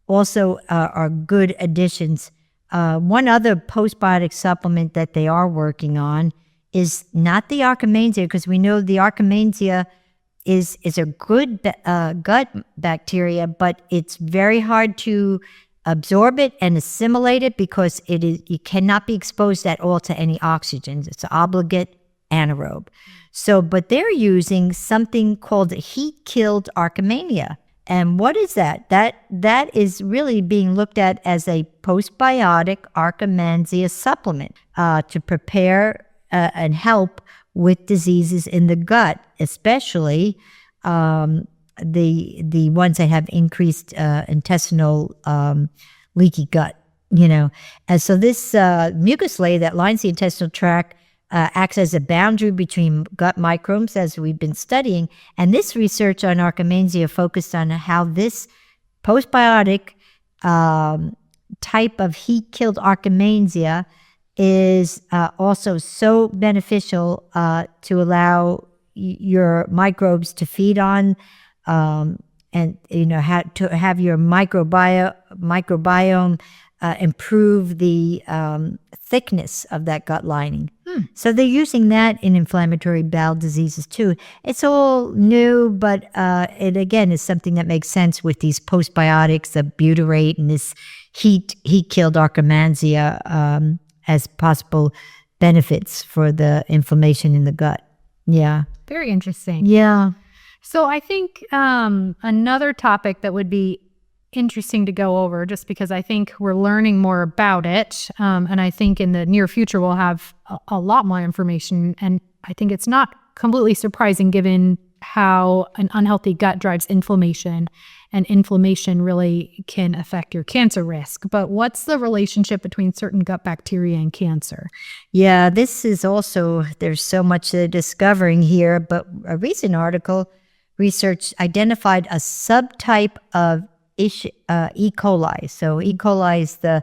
also are good additions. One other postbiotic supplement that they are working on is not the Akkermansia, because we know the Akkermansia is a good gut bacteria, but it's very hard to absorb it and assimilate it because you cannot be exposed at all to any oxygen. It's an obligate anaerobe. So, but they're using something called heat-killed Akkermansia. And what is that? That is really being looked at as a postbiotic Akkermansia supplement to prepare and help with diseases in the gut, especially the ones that have increased intestinal leaky gut And so this mucus layer that lines the intestinal tract acts as a boundary between gut microbes, as we've been studying. And this research on Akkermansia focused on how this postbiotic type of heat-killed Akkermansia is also so beneficial to allow your microbes to feed on, and to have your microbiome improve the thickness of that gut lining. So they're using that in inflammatory bowel diseases too. It's all new, but it again is something that makes sense with these postbiotics, the butyrate and this heat-killed Akkermansia as possible benefits for the inflammation in the gut. Yeah. Very interesting. Yeah. So I think another topic that would be interesting to go over, just because I think we're learning more about it, and I think in the near future we'll have a lot more information, and I think it's not completely surprising given how an unhealthy gut drives inflammation, and inflammation really can affect your cancer risk. But what's the relationship between certain gut bacteria and cancer? Yeah, this is also, there's so much they're discovering here, but a recent article research identified a subtype of E. coli. So E. coli is the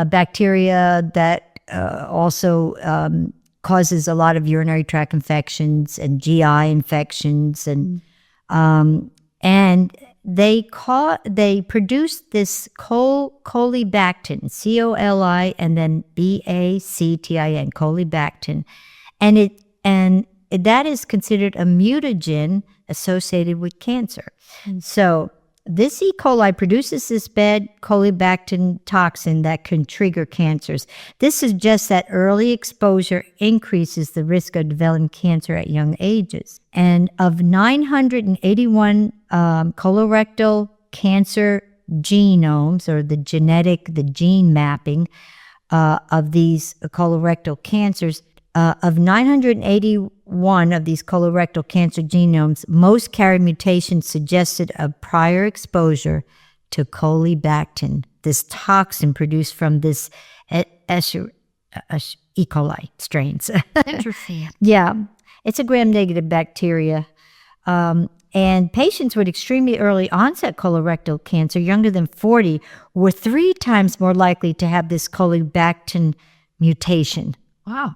bacteria that also causes a lot of urinary tract infections and GI infections, and they produced this Colibactin, C-O-L-I, and then B-A-C-T-I-N, Colibactin, and that is considered a mutagen associated with cancer. So this E. coli produces this bad Colibactin toxin that can trigger cancers. This suggests that early exposure increases the risk of developing cancer at young ages. And of 981 colorectal cancer genomes, or the gene mapping of these colorectal cancers, of 981 of these colorectal cancer genomes, most carried mutations suggested of prior exposure to Colibactin, this toxin produced from this E. coli strains. Interesting. Yeah, it's a gram-negative bacteria. And patients with extremely early onset colorectal cancer, younger than 40, were 3 times more likely to have this Colibactin mutation. Wow.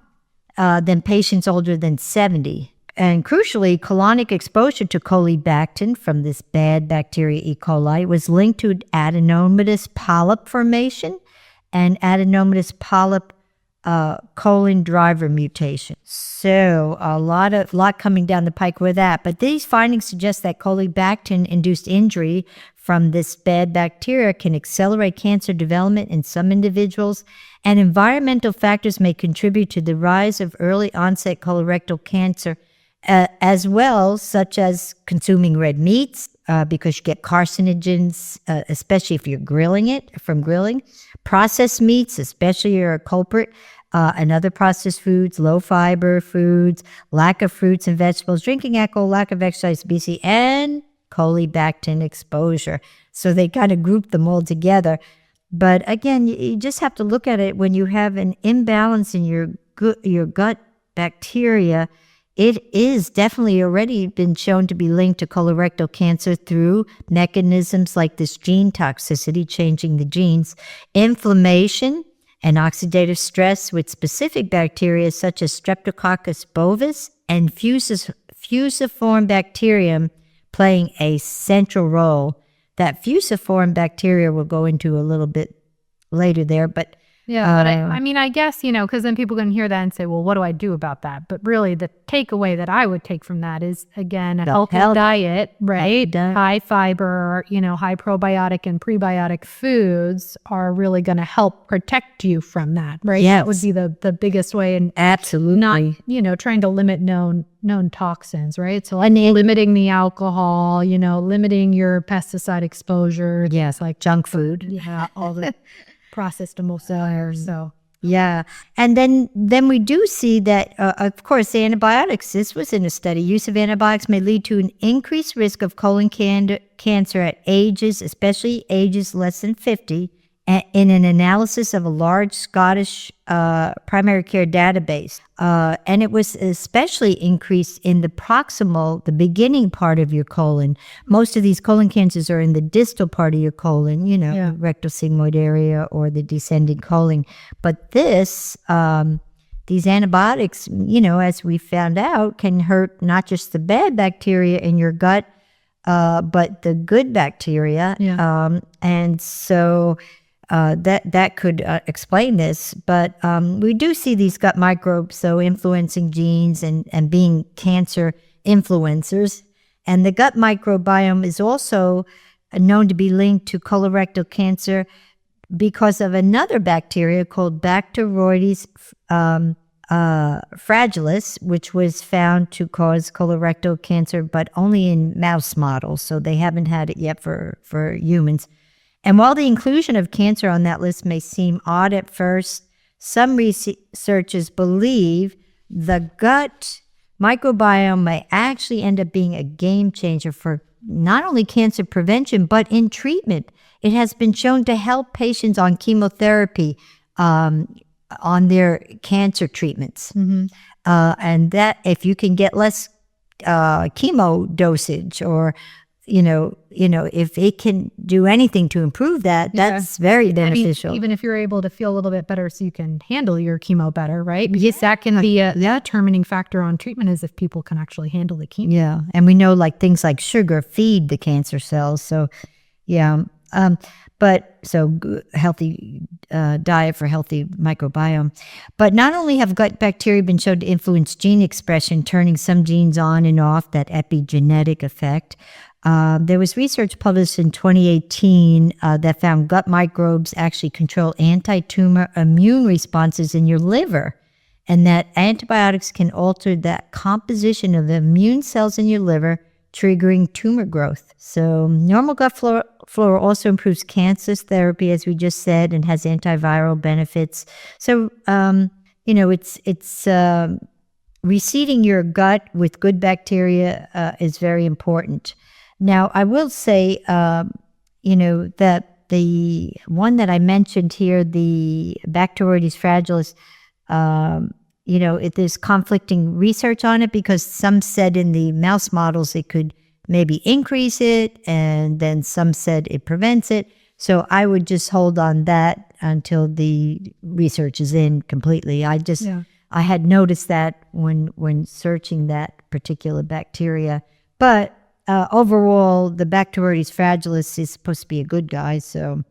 Than patients older than 70. And crucially, colonic exposure to Colibactin from this bad bacteria E. coli was linked to adenomatous polyp formation and adenomatous polyp colon driver mutation. So a lot coming down the pike with that. But these findings suggest that Colibactin-induced injury from this bad bacteria can accelerate cancer development in some individuals, and environmental factors may contribute to the rise of early onset colorectal cancer as well, such as consuming red meats, because you get carcinogens, especially if you're grilling, processed meats, especially are a culprit, and other processed foods, low fiber foods, lack of fruits and vegetables, drinking alcohol, lack of exercise, obesity, and Colibactin exposure. So they kind of group them all together. But again, you just have to look at it when you have an imbalance in your gut bacteria. It is definitely already been shown to be linked to colorectal cancer through mechanisms like this gene toxicity, changing the genes, inflammation, and oxidative stress with specific bacteria such as Streptococcus bovis and fusiform bacterium playing a central role. That fusiform bacteria we'll go into a little bit later there, but yeah, but I guess, because then people can hear that and say, well, what do I do about that? But really the takeaway that I would take from that is, again, a healthy diet, right? High fiber, high probiotic and prebiotic foods are really going to help protect you from that, right? Yes. That would be the biggest way. And absolutely not, trying to limit known toxins, right? So limiting the alcohol, limiting your pesticide exposure. Yes, like junk food. Yeah, all the processed emulsifiers. So yeah, and then we do see that, of course, the antibiotics. This was in a study. Use of antibiotics may lead to an increased risk of colon cancer at ages, especially ages less than 50, in an analysis of a large Scottish primary care database. And it was especially increased in the proximal, the beginning part of your colon. Most of these colon cancers are in the distal part of your colon, rectal sigmoid area or the descending colon. But these antibiotics, as we found out, can hurt not just the bad bacteria in your gut, but the good bacteria. And so that could explain this. But we do see these gut microbes, so influencing genes and being cancer influencers. And the gut microbiome is also known to be linked to colorectal cancer because of another bacteria called Bacteroides fragilis, which was found to cause colorectal cancer, but only in mouse models. So they haven't had it yet for humans. And while the inclusion of cancer on that list may seem odd at first, some researchers believe the gut microbiome may actually end up being a game changer for not only cancer prevention, but in treatment. It has been shown to help patients on chemotherapy on their cancer treatments. And that if you can get less chemo dosage or, if it can do anything to improve that, that's very beneficial. Even if you're able to feel a little bit better so you can handle your chemo better, right? Because that can be a determining factor on treatment is if people can actually handle the chemo. Yeah. And we know things like sugar feed the cancer cells. So, healthy diet for healthy microbiome. But not only have gut bacteria been shown to influence gene expression, turning some genes on and off, that epigenetic effect. There was research published in 2018 that found gut microbes actually control anti-tumor immune responses in your liver, and that antibiotics can alter that composition of the immune cells in your liver, triggering tumor growth. So normal gut flora also improves cancer therapy, as we just said, and has antiviral benefits. So, it's reseeding your gut with good bacteria is very important. Now, I will say, that the one that I mentioned here, the Bacteroides fragilis, there's conflicting research on it because some said in the mouse models it could maybe increase it, and then some said it prevents it. So I would just hold on that until the research is in completely. I had noticed that when searching that particular bacteria. But overall, the Bacteroides fragilis is supposed to be a good guy. So,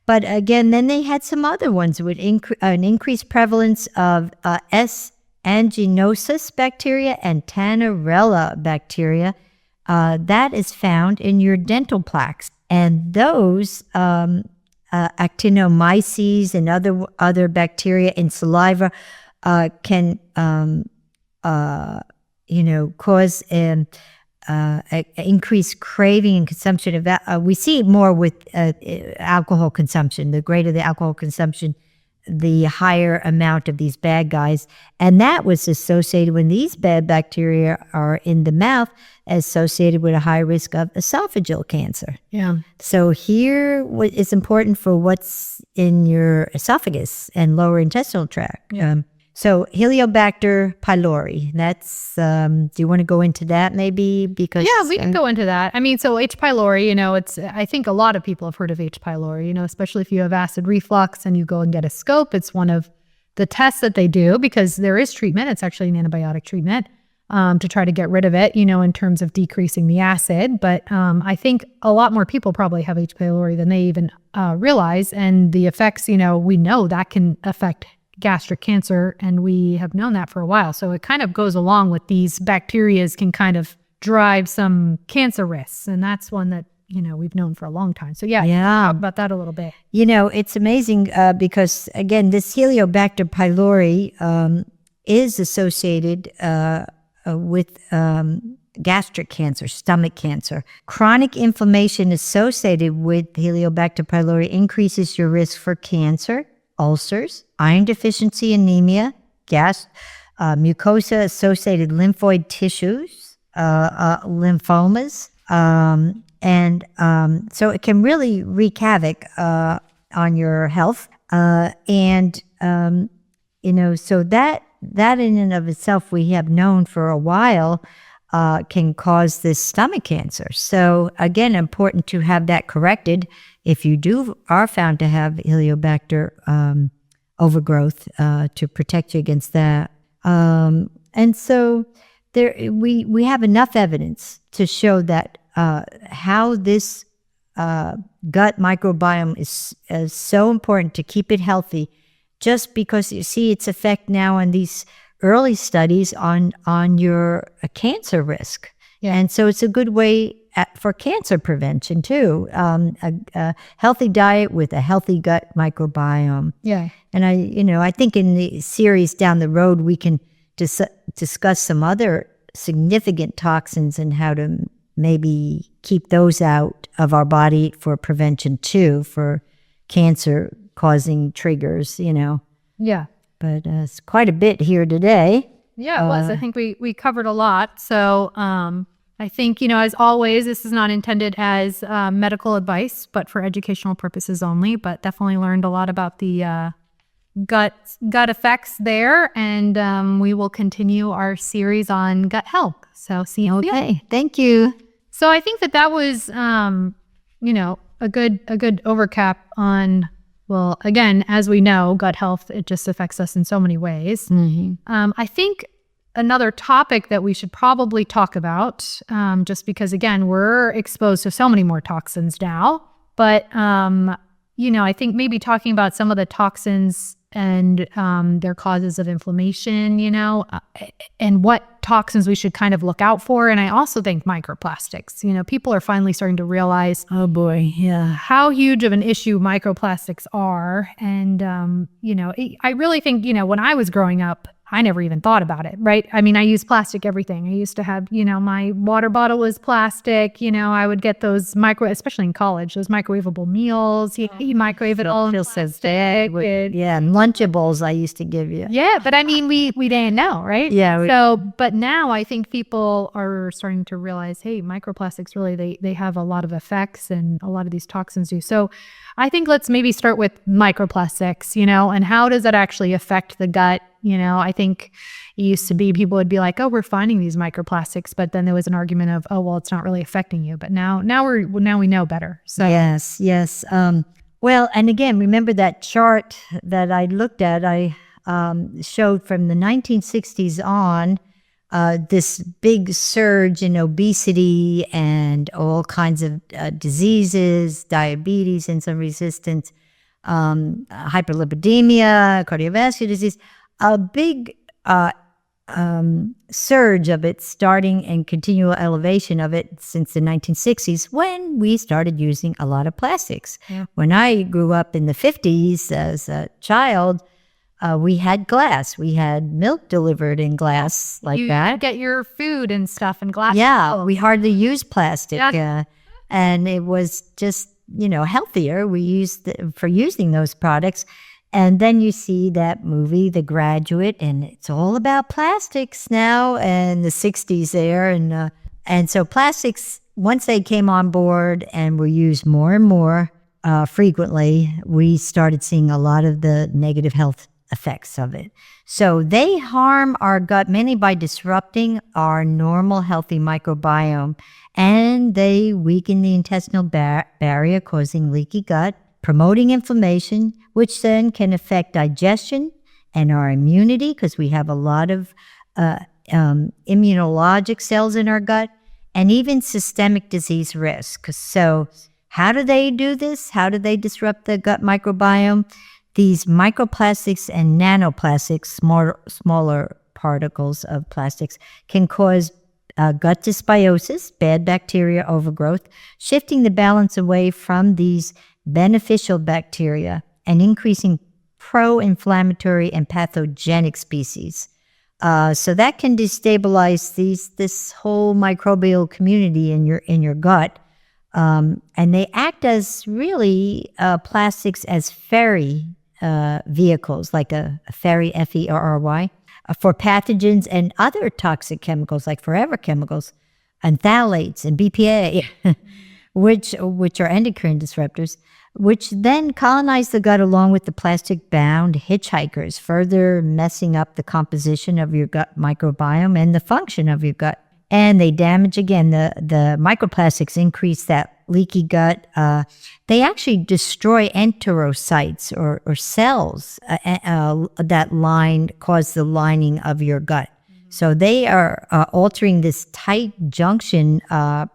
but again, then they had some other ones with an increased prevalence of S. anginosus bacteria and Tannerella bacteria. That is found in your dental plaques. And those actinomyces and other bacteria in saliva can cause increased craving and consumption of that. We see it more with alcohol consumption. The greater the alcohol consumption, the higher amount of these bad guys. And that was associated when these bad bacteria are in the mouth, associated with a high risk of esophageal cancer. Yeah. So here it's important for what's in your esophagus and lower intestinal tract. Yeah. So Helicobacter pylori, that's, do you want to go into that maybe? Because yeah, we can go into that. I mean, so H. pylori, I think a lot of people have heard of H. pylori, especially if you have acid reflux and you go and get a scope. It's one of the tests that they do because there is treatment. It's actually an antibiotic treatment to try to get rid of it, in terms of decreasing the acid. But I think a lot more people probably have H. pylori than they even realize. And the effects, we know that can affect gastric cancer, and we have known that for a while. So it kind of goes along with these bacterias can kind of drive some cancer risks. And that's one that, we've known for a long time. So yeah, talk about that a little bit. It's amazing because, again, this Helicobacter pylori is associated with gastric cancer, stomach cancer. Chronic inflammation associated with Helicobacter pylori increases your risk for cancer, ulcers, iron deficiency anemia, mucosa-associated lymphoid tissues, lymphomas, and so it can really wreak havoc on your health. So that in and of itself, we have known for a while, can cause this stomach cancer. So again, important to have that corrected if you are found to have Helicobacter overgrowth, to protect you against that. And so we have enough evidence to show that how this gut microbiome is so important to keep it healthy, just because you see its effect now in these early studies on your cancer risk. Yeah. And so it's a good way for cancer prevention too. A healthy diet with a healthy gut microbiome. Yeah. And I think in the series down the road, we can discuss some other significant toxins and how to maybe keep those out of our body for prevention too, for cancer causing triggers, Yeah. But it's quite a bit here today. Yeah, it was. I think we covered a lot. So I think, as always, this is not intended as medical advice, but for educational purposes only. But definitely learned a lot about the gut effects there. And we will continue our series on gut health. So see you. Okay, thank you. So I think that was, a good overcap on, well, again, as we know, gut health, it just affects us in so many ways. Mm-hmm. I think another topic that we should probably talk about, just because, again, we're exposed to so many more toxins now. But, I think maybe talking about some of the toxins and their causes of inflammation, and what toxins we should kind of look out for. And I also think microplastics, people are finally starting to realize, oh boy, yeah, how huge of an issue microplastics are. And, I really think, when I was growing up, I never even thought about it, right? I mean, I use plastic everything. I used to have, my water bottle was plastic. I would get those especially in college, those microwavable meals. You eat microwavable plastic. Yeah, and Lunchables I used to give you. Yeah, but I mean, we didn't know, right? Yeah. But now I think people are starting to realize, hey, microplastics really, they have a lot of effects, and a lot of these toxins do. So I think let's maybe start with microplastics, and how does that actually affect the gut? I think it used to be people would be like, oh, we're finding these microplastics, but then there was an argument of, oh, well, it's not really affecting you. But now we know better. So yes. Well, and again, remember that chart that I looked at, I showed from the 1960s on, this big surge in obesity and all kinds of diseases, diabetes, insulin resistance, hyperlipidemia, cardiovascular disease, a big surge of it starting and continual elevation of it since the 1960s, when we started using a lot of plastics. Yeah. When I grew up in the 50s as a child, we had glass. We had milk delivered in glass like that. You get your food and stuff in glass. Yeah, we hardly used plastic. Yeah. And it was just, healthier. We used for using those products. And then you see that movie, The Graduate, and it's all about plastics now, and the 60s there. And so plastics, once they came on board and were used more and more frequently, we started seeing a lot of the negative health effects of it. So they harm our gut mainly by disrupting our normal healthy microbiome, and they weaken the intestinal barrier, causing leaky gut, promoting inflammation, which then can affect digestion and our immunity, because we have a lot of immunologic cells in our gut, and even systemic disease risk. So how do they do this? How do they disrupt the gut microbiome? These microplastics and nanoplastics, smaller particles of plastics, can cause gut dysbiosis, bad bacteria overgrowth, shifting the balance away from these beneficial bacteria and increasing pro-inflammatory and pathogenic species. So that can destabilize this whole microbial community in your gut. And they act as really plastics as ferry vehicles, like a ferry, F-E-R-R-Y, for pathogens and other toxic chemicals like forever chemicals and phthalates and BPA, which are endocrine disruptors. which then colonize the gut along with the plastic-bound hitchhikers, further messing up the composition of your gut microbiome and the function of your gut. And they damage, again, the microplastics increase that leaky gut. They actually destroy enterocytes or cells that cause the lining of your gut. So they are altering this tight junction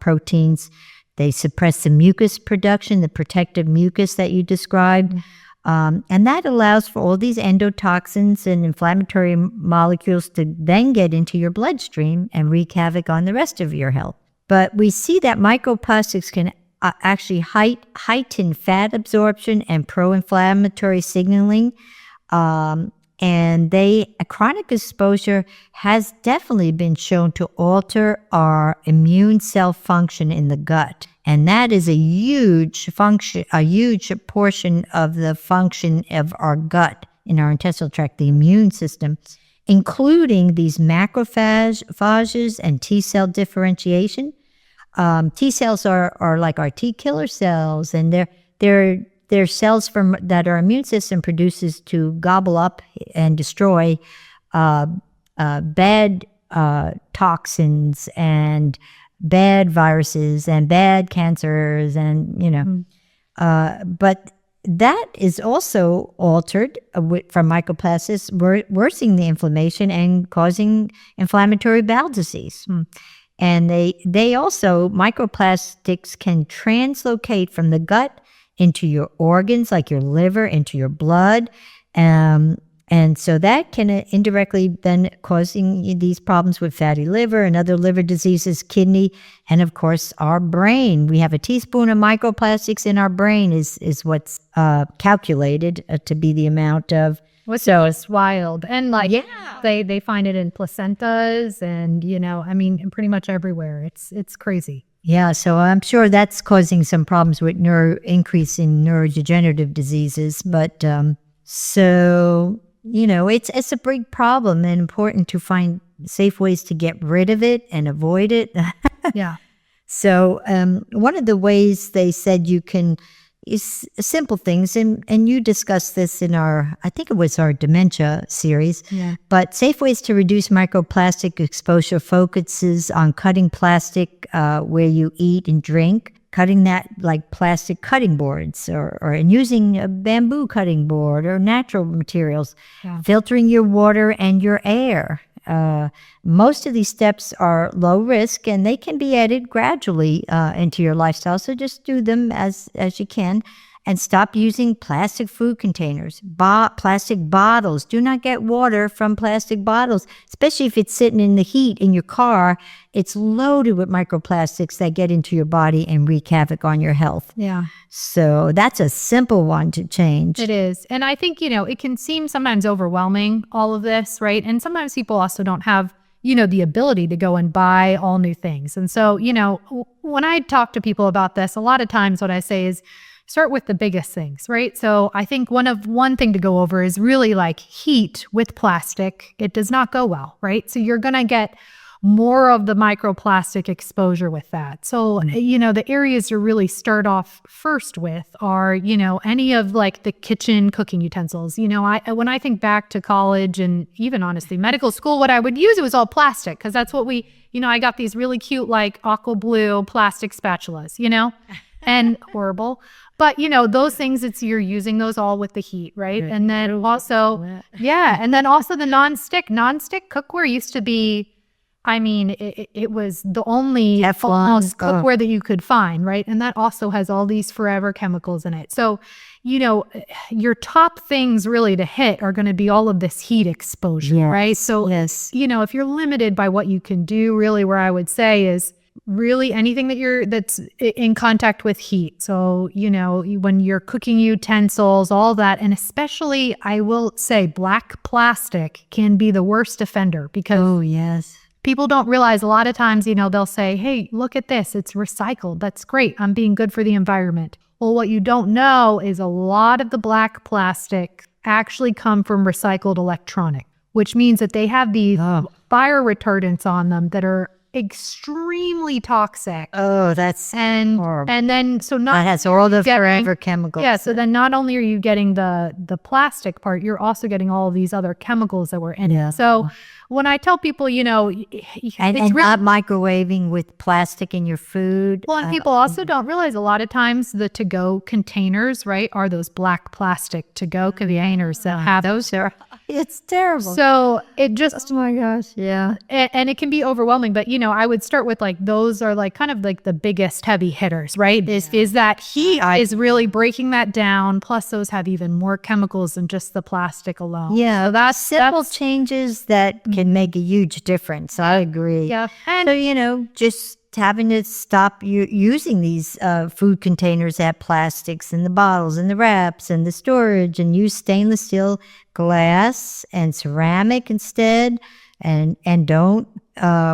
proteins. They suppress the mucus production, the protective mucus that you described. And that allows for all these endotoxins and inflammatory molecules to then get into your bloodstream and wreak havoc on the rest of your health. But we see that microplastics can actually heighten fat absorption and pro-inflammatory signaling. And chronic exposure has definitely been shown to alter our immune cell function in the gut. And that is a huge portion of the function of our gut in our intestinal tract, the immune system, including these macrophages and T cell differentiation. T cells are like our T killer cells, and they're cells that our immune system produces to gobble up and destroy bad toxins and bad viruses and bad cancers, and but that is also altered from microplastics, worsening the inflammation and causing inflammatory bowel disease. And they also, microplastics can translocate from the gut into your organs, like your liver, into your blood. And so that can indirectly then causing these problems with fatty liver and other liver diseases, kidney, and of course our brain. We have a teaspoon of microplastics in our brain is what's calculated to be the amount of. So it's wild. And they find it in placentas and, pretty much everywhere. It's crazy. Yeah, so I'm sure that's causing some problems with increase in neurodegenerative diseases. But it's a big problem and important to find safe ways to get rid of it and avoid it. Yeah. So one of the ways they said you can is simple things, and you discussed this in I think it was our dementia series. Yeah. But safe ways to reduce microplastic exposure focuses on cutting plastic where you eat and drink, cutting that like plastic cutting boards, and using a bamboo cutting board or natural materials, filtering your water and your air. Most of these steps are low risk and they can be added gradually into your lifestyle. So just do them as you can, and stop using plastic food containers, plastic bottles. Do not get water from plastic bottles, especially if it's sitting in the heat in your car. It's loaded with microplastics that get into your body and wreak havoc on your health. Yeah. So that's a simple one to change. It is. And I think, it can seem sometimes overwhelming, all of this, right? And sometimes people also don't have, the ability to go and buy all new things. And so, when I talk to people about this, a lot of times what I say is, start with the biggest things, right? So I think one thing to go over is really like heat with plastic. It does not go well, right? So you're going to get more of the microplastic exposure with that. So, the areas to really start off first with are, any of like the kitchen cooking utensils. When I think back to college and even honestly medical school, what I would use, it was all plastic, because that's what I got these really cute like aqua blue plastic spatulas, and horrible. But, those things, you're using those all with the heat, right? And then also, and then also the nonstick cookware used to be, it was the only almost cookware that you could find, right? And that also has all these forever chemicals in it. So, your top things really to hit are going to be all of this heat exposure, right? So, if you're limited by what you can do, really where I would say is, really anything that's in contact with heat. So, when you're cooking utensils, all that, and especially I will say black plastic can be the worst offender, because people don't realize a lot of times, they'll say, hey, look at this, it's recycled. That's great. I'm being good for the environment. Well, what you don't know is a lot of the black plastic actually come from recycled electronic, which means that they have these fire retardants on them that are extremely toxic. Oh, that's horrible. And then so not that has all the forever chemicals. Yeah, so then not only are you getting the plastic part, you're also getting all of these other chemicals that were in it. So when I tell people, you know, and not microwaving with plastic in your food. Well, and people also don't realize a lot of times the to-go containers, right, are those black plastic to-go containers that have those. It's terrible. So it just, oh my gosh, yeah. And it can be overwhelming. But, you know, I would start with like, those are like kind of like the biggest heavy hitters, right? Is that heat is really breaking that down. Plus those have even more chemicals than just the plastic alone. Yeah, so that's simple changes that can make a huge difference. I agree. Yeah. And so, you know, just having to stop using these food containers that plastics and the bottles and the wraps and the storage, and use stainless steel, glass and ceramic instead, and don't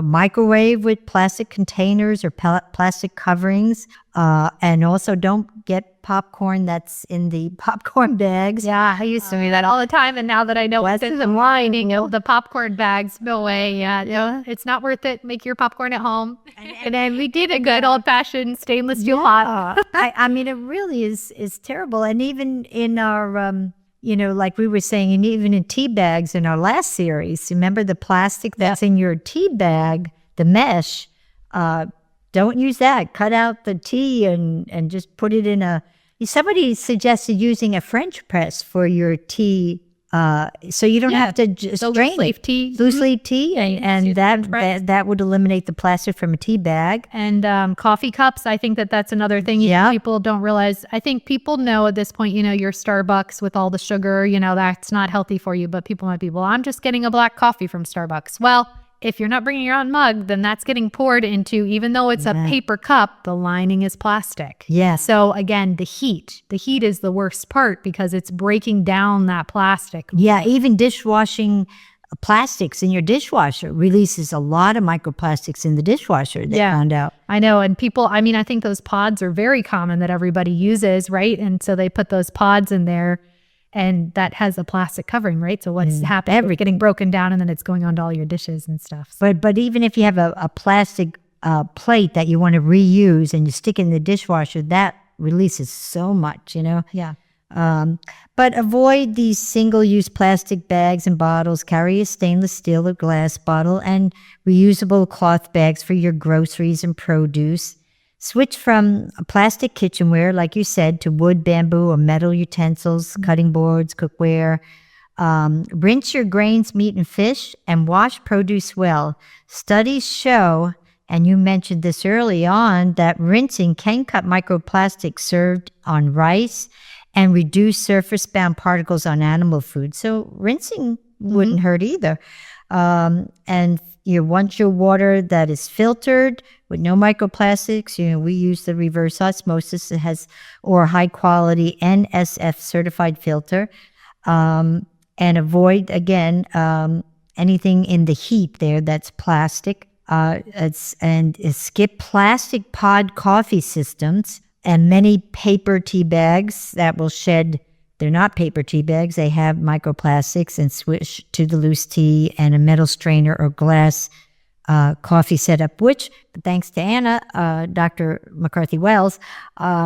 microwave with plastic containers or plastic coverings, and also don't get popcorn that's in the popcorn bags. Yeah, I used to do that all the time, and now that I know what's in the lining of the popcorn bags, no way. Yeah, you know, it's not worth it. Make your popcorn at home. And then we did a good old-fashioned stainless steel pot. I mean, it really is terrible. And even in our you know, like we were saying, and even in tea bags in our last series, remember the plastic that's in your tea bag, the mesh, don't use that. Cut out the tea and just put it in somebody suggested using a French press for your tea, so you don't have to just drain it. Loose leaf tea, and that would eliminate the plastic from a tea bag. And coffee cups, I think that's another thing people don't realize. I think people know at this point, you know, your Starbucks with all the sugar, you know, that's not healthy for you. But people might be, well, I'm just getting a black coffee from Starbucks. Well, if you're not bringing your own mug, then that's getting poured into, even though it's a paper cup, the lining is plastic. Yeah. So again, the heat is the worst part because it's breaking down that plastic. Yeah, even dishwashing plastics in your dishwasher releases a lot of microplastics in the dishwasher, they found out. I know. And people, I mean, I think those pods are very common that everybody uses, right? And so they put those pods in there. And that has a plastic covering, right? So what's happening? Everything getting broken down, and then it's going onto all your dishes and stuff. But even if you have a plastic plate that you want to reuse and you stick it in the dishwasher, that releases so much, you know? Yeah. But avoid these single-use plastic bags and bottles. Carry a stainless steel or glass bottle and reusable cloth bags for your groceries and produce. Switch from plastic kitchenware, like you said, to wood, bamboo, or metal utensils, cutting boards, cookware. Rinse your grains, meat, and fish, and wash produce well. Studies show, and you mentioned this early on, that rinsing can cut microplastics served on rice and reduce surface-bound particles on animal food. So rinsing wouldn't hurt either. And you want your water that is filtered with no microplastics. You know, we use the reverse osmosis. It has, or high quality NSF certified filter. And avoid, again, anything in the heat there that's plastic. Skip plastic pod coffee systems and many paper tea bags that will shed. They're not paper tea bags. They have microplastics, and switch to the loose tea and a metal strainer or glass coffee setup, which, thanks to Anna, Dr. McCarthy Wells,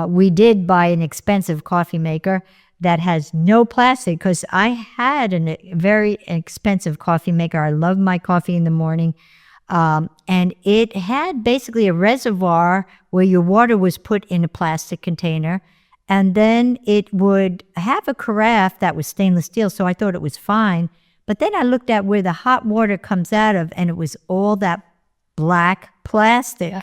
we did buy an expensive coffee maker that has no plastic, because I had a very expensive coffee maker. I love my coffee in the morning. And it had basically a reservoir where your water was put in a plastic container. And then it would have a carafe that was stainless steel, so I thought it was fine. But then I looked at where the hot water comes out of, and it was all that black plastic.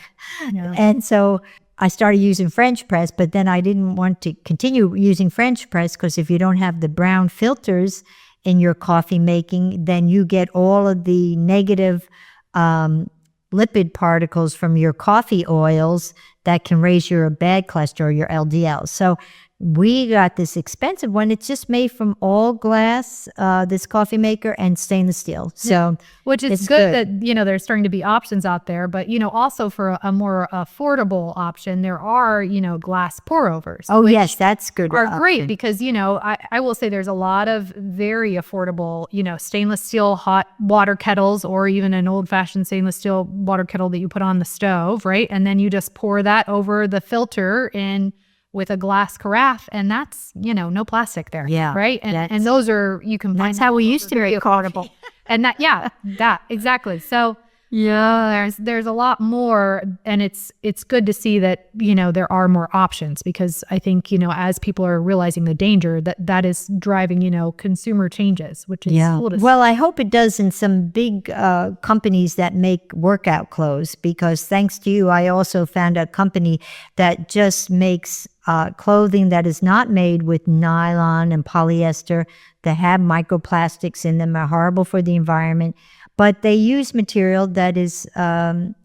Yeah. And so I started using French press, but then I didn't want to continue using French press, because if you don't have the brown filters in your coffee making, then you get all of the negative lipid particles from your coffee oils that can raise your bad cholesterol, your LDL. So we got this expensive one. It's just made from all glass, this coffee maker, and stainless steel. So which is good that, you know, there's starting to be options out there. But, you know, also for a more affordable option, there are, you know, glass pour overs. Oh, yes, that's good. Are great because, you know, I will say there's a lot of very affordable, you know, stainless steel hot water kettles, or even an old fashioned stainless steel water kettle that you put on the stove, right? And then you just pour that over the filter in with a glass carafe, and that's, you know, no plastic there. Yeah. Right. And those are, you can find that's how we used to be affordable. And that exactly. So yeah, there's a lot more, and it's good to see that, you know, there are more options, because I think, you know, as people are realizing the danger, that is driving, you know, consumer changes, which is cool to see. Well, I hope it does in some big companies that make workout clothes, because thanks to you, I also found a company that just makes clothing that is not made with nylon and polyester, that have microplastics in them, are horrible for the environment. But they use material that is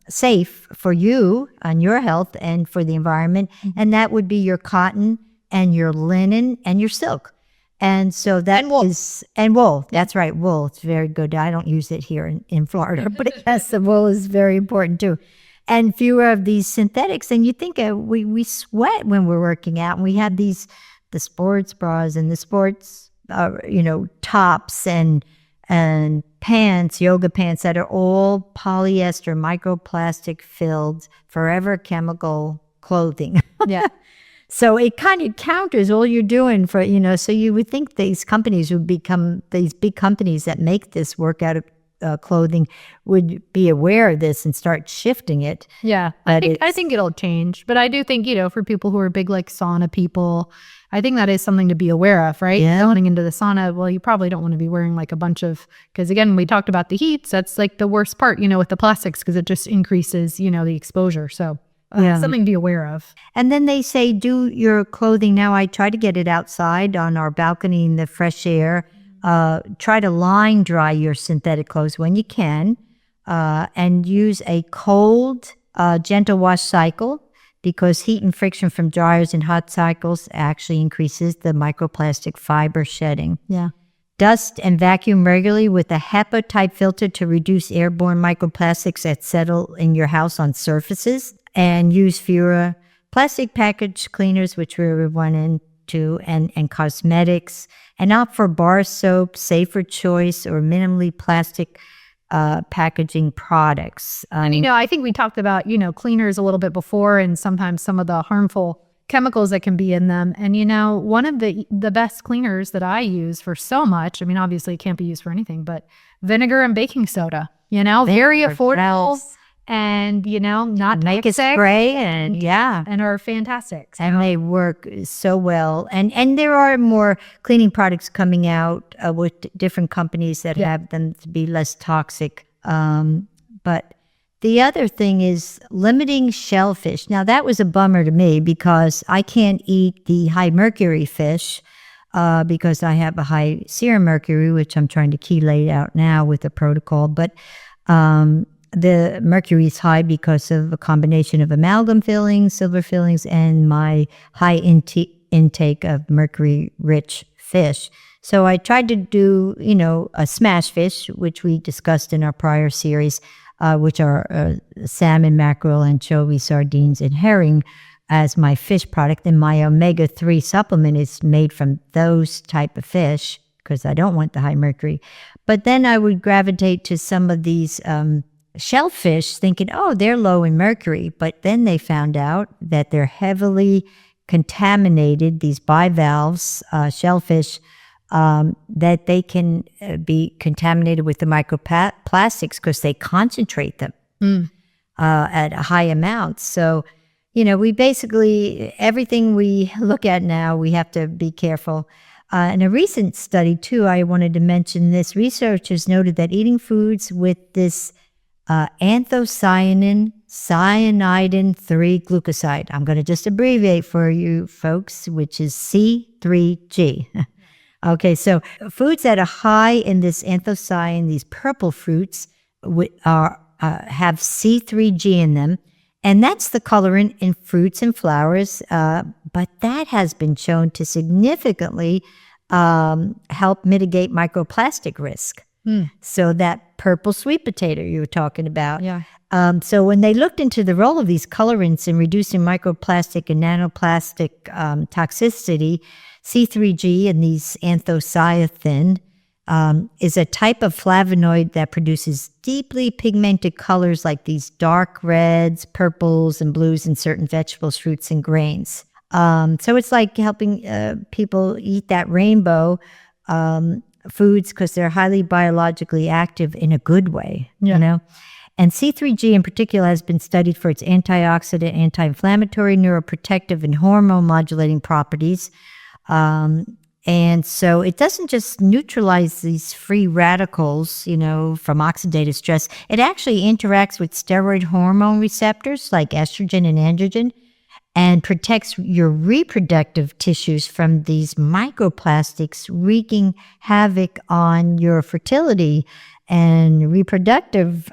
safe for you and your health and for the environment. And that would be your cotton and your linen and your silk. And so that and wool. That's right. Wool. It's very good. I don't use it here in Florida, but yes, the wool is very important too. And fewer of these synthetics. And you think we sweat when we're working out, and we have the sports bras and the sports, you know, tops and pants, yoga pants that are all polyester, microplastic filled, forever chemical clothing. Yeah. So it kind of counters all you're doing for, you know, so you would think these companies would become, these big companies that make this workout clothing would be aware of this and start shifting it. Yeah. I think it'll change. But I do think, you know, for people who are big, like sauna people, I think that is something to be aware of, right? Yeah. Going into the sauna, well, you probably don't want to be wearing like a bunch of, because again, we talked about the heat. So that's like the worst part, you know, with the plastics, because it just increases, you know, the exposure. So something to be aware of. And then they say, do your clothing. Now I try to get it outside on our balcony in the fresh air. Try to line dry your synthetic clothes when you can, and use a cold, gentle wash cycle, because heat and friction from dryers and hot cycles actually increases the microplastic fiber shedding. Yeah. Dust and vacuum regularly with a HEPA-type filter to reduce airborne microplastics that settle in your house on surfaces, and use fewer plastic package cleaners, which we're one into, and cosmetics, and opt for bar soap, safer choice, or minimally plastic packaging products. You know, I think we talked about, you know, cleaners a little bit before, and sometimes some of the harmful chemicals that can be in them. And, you know, one of the best cleaners that I use for so much, I mean, obviously it can't be used for anything, but vinegar and baking soda, you know, very affordable. And, you know, not make a spray, and are fantastic. So. And they work so well. And there are more cleaning products coming out with different companies that have them to be less toxic. But the other thing is limiting shellfish. Now, that was a bummer to me, because I can't eat the high mercury fish because I have a high serum mercury, which I'm trying to chelate out now with the protocol. But the mercury is high because of a combination of amalgam fillings, silver fillings, and my high intake of mercury-rich fish. So I tried to do, you know, a smash fish, which we discussed in our prior series, which are salmon, mackerel, anchovy, sardines, and herring as my fish product. And my omega-3 supplement is made from those type of fish, because I don't want the high mercury. But then I would gravitate to some of these shellfish, thinking, oh, they're low in mercury. But then they found out that they're heavily contaminated, these bivalves, shellfish, that they can be contaminated with the microplastics because they concentrate them at high amounts. So, you know, we basically, everything we look at now, we have to be careful. In a recent study, too, I wanted to mention this. Researchers noted that eating foods with this anthocyanin, cyanidin-3 glucoside, I'm going to just abbreviate for you folks, which is C3G. Okay, so foods that are high in this anthocyanin, these purple fruits, have C3G in them, and that's the colorant in fruits and flowers, but that has been shown to significantly help mitigate microplastic risk. So that purple sweet potato you were talking about. Yeah. So when they looked into the role of these colorants in reducing microplastic and nanoplastic toxicity, C3G and these anthocyanin is a type of flavonoid that produces deeply pigmented colors like these dark reds, purples, and blues in certain vegetables, fruits, and grains. So it's like helping people eat that rainbow foods because they're highly biologically active in a good way, you know? And C3G in particular has been studied for its antioxidant, anti-inflammatory, neuroprotective, and hormone modulating properties. And so it doesn't just neutralize these free radicals, you know, from oxidative stress. It actually interacts with steroid hormone receptors like estrogen and androgen, and protects your reproductive tissues from these microplastics wreaking havoc on your fertility and reproductive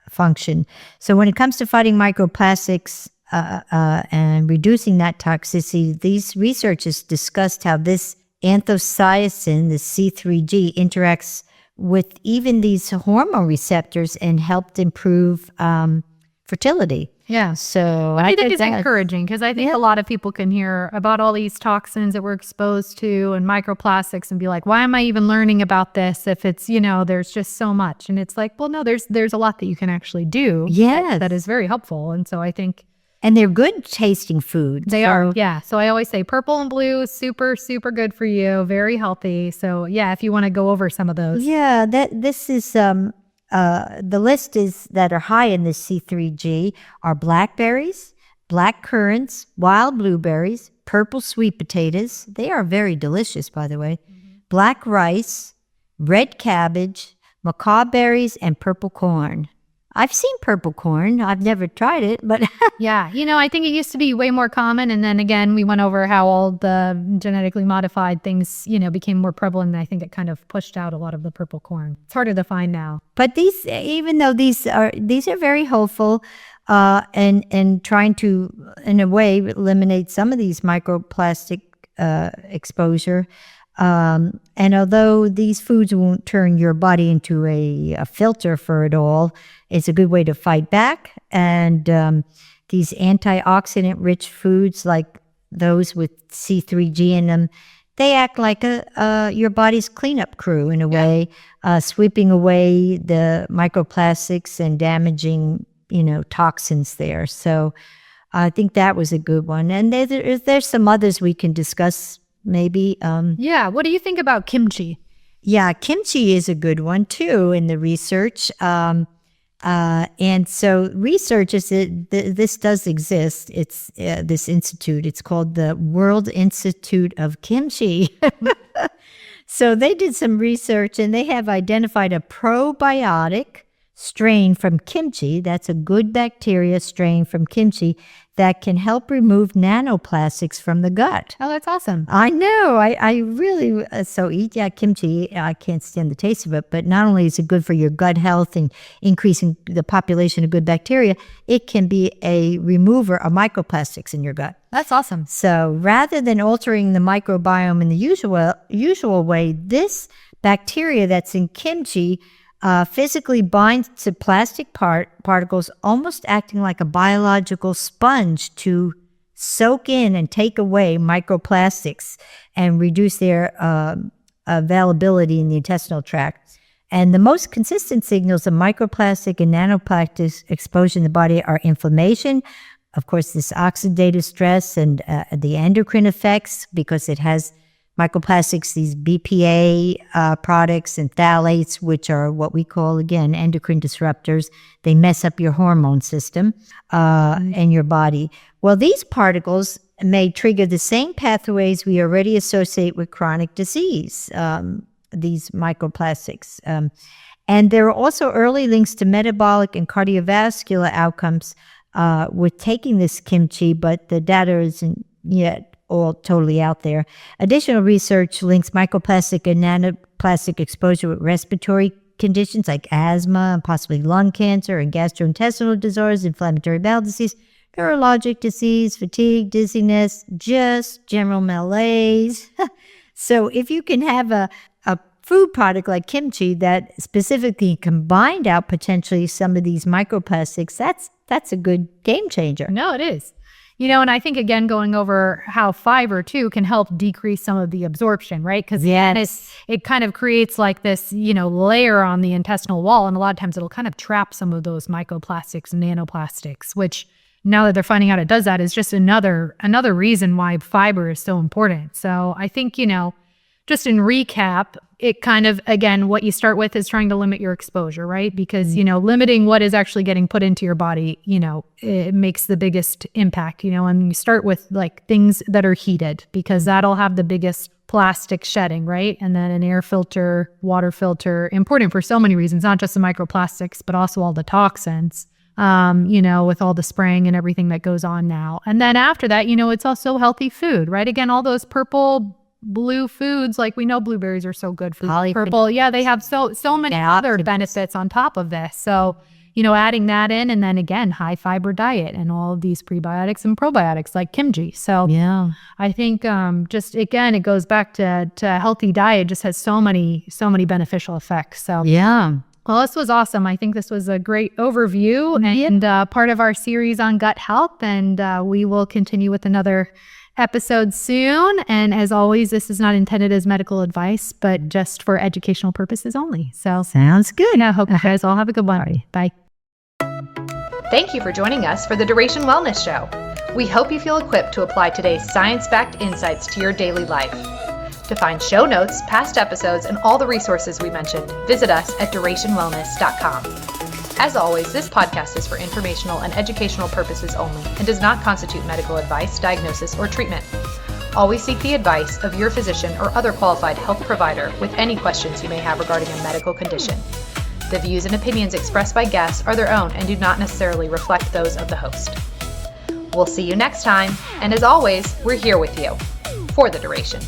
function. So when it comes to fighting microplastics and reducing that toxicity, these researchers discussed how this anthocyanin, the C3G, interacts with even these hormone receptors and helped improve fertility. Yeah. So I think it's encouraging because I think a lot of people can hear about all these toxins that we're exposed to and microplastics and be like, why am I even learning about this if it's, you know, there's just so much. And it's like, well, no, there's a lot that you can actually do. Yes. That is very helpful. And so I think. And they're good tasting foods. They are. Yeah. So I always say purple and blue, super, super good for you. Very healthy. So yeah, if you want to go over some of those. Yeah, this is the list is that are high in this C3G are blackberries, black currants, wild blueberries, purple sweet potatoes. They are very delicious, by the way. Black rice, red cabbage, macaw berries, and purple corn. I've seen purple corn. I've never tried it, but yeah, you know, I think it used to be way more common. And then again, we went over how all the genetically modified things, you know, became more prevalent. And I think it kind of pushed out a lot of the purple corn. It's harder to find now. But these, even though these are very hopeful, and trying to, in a way, eliminate some of these microplastic exposure. And although these foods won't turn your body into a filter for it all, it's a good way to fight back. And these antioxidant-rich foods like those with C3G in them, they act like your body's cleanup crew in a way, sweeping away the microplastics and damaging, you know, toxins there. So I think that was a good one. And there's some others we can discuss maybe. Yeah. What do you think about kimchi? Yeah, kimchi is a good one too in the research. And so researchers, this does exist. It's this institute. It's called the World Institute of Kimchi. So they did some research and they have identified a probiotic strain from kimchi. That's a good bacteria strain from kimchi that can help remove nanoplastics from the gut. Oh, that's awesome. I know. I really, so eat kimchi. I can't stand the taste of it, but not only is it good for your gut health and increasing the population of good bacteria, it can be a remover of microplastics in your gut. That's awesome. So rather than altering the microbiome in the usual way, this bacteria that's in kimchi physically binds to plastic particles, almost acting like a biological sponge to soak in and take away microplastics and reduce their availability in the intestinal tract. And the most consistent signals of microplastic and nanoplastic exposure in the body are inflammation, of course, this oxidative stress and the endocrine effects, because it has microplastics, these BPA products and phthalates, which are what we call, again, endocrine disruptors. They mess up your hormone system and your body. Well, these particles may trigger the same pathways we already associate with chronic disease, these microplastics. And there are also early links to metabolic and cardiovascular outcomes with taking this kimchi, but the data isn't yet all totally out there. Additional research links microplastic and nanoplastic exposure with respiratory conditions like asthma and possibly lung cancer and gastrointestinal disorders, inflammatory bowel disease, neurologic disease, fatigue, dizziness, just general malaise. So if you can have a food product like kimchi that specifically combined out potentially some of these microplastics, that's a good game changer. No, it is. And I think, again, going over how fiber, too, can help decrease some of the absorption, right? Because it kind of creates like this, layer on the intestinal wall. And a lot of times it'll kind of trap some of those microplastics and nanoplastics, which now that they're finding out it does that is just another reason why fiber is so important. So I think, just in recap, it kind of, again, what you start with is trying to limit your exposure, right? Because, limiting what is actually getting put into your body, it makes the biggest impact, and you start with like things that are heated because that'll have the biggest plastic shedding, right? And then an air filter, water filter, important for so many reasons, not just the microplastics, but also all the toxins, with all the spraying and everything that goes on now. And then after that, it's also healthy food, right? Again, all those purple, blue foods, like we know blueberries are so good for purple. Yeah, they have so many other benefits on top of this. So, adding that in, and then again, high fiber diet and all of these prebiotics and probiotics like kimchi. So yeah, I think just again, it goes back to healthy diet just has so many beneficial effects. So yeah. Well, this was awesome. I think this was a great overview and part of our series on gut health. And we will continue with another episode soon. And as always, this is not intended as medical advice, but just for educational purposes only. So sounds good. I hope you guys all have a good one. Bye. Thank you for joining us for the Duration Wellness Show. We hope you feel equipped to apply today's science-backed insights to your daily life. To find show notes, past episodes, and all the resources we mentioned, visit us at durationwellness.com. As always, this podcast is for informational and educational purposes only and does not constitute medical advice, diagnosis, or treatment. Always seek the advice of your physician or other qualified health provider with any questions you may have regarding a medical condition. The views and opinions expressed by guests are their own and do not necessarily reflect those of the host. We'll see you next time, and as always, we're here with you for the duration.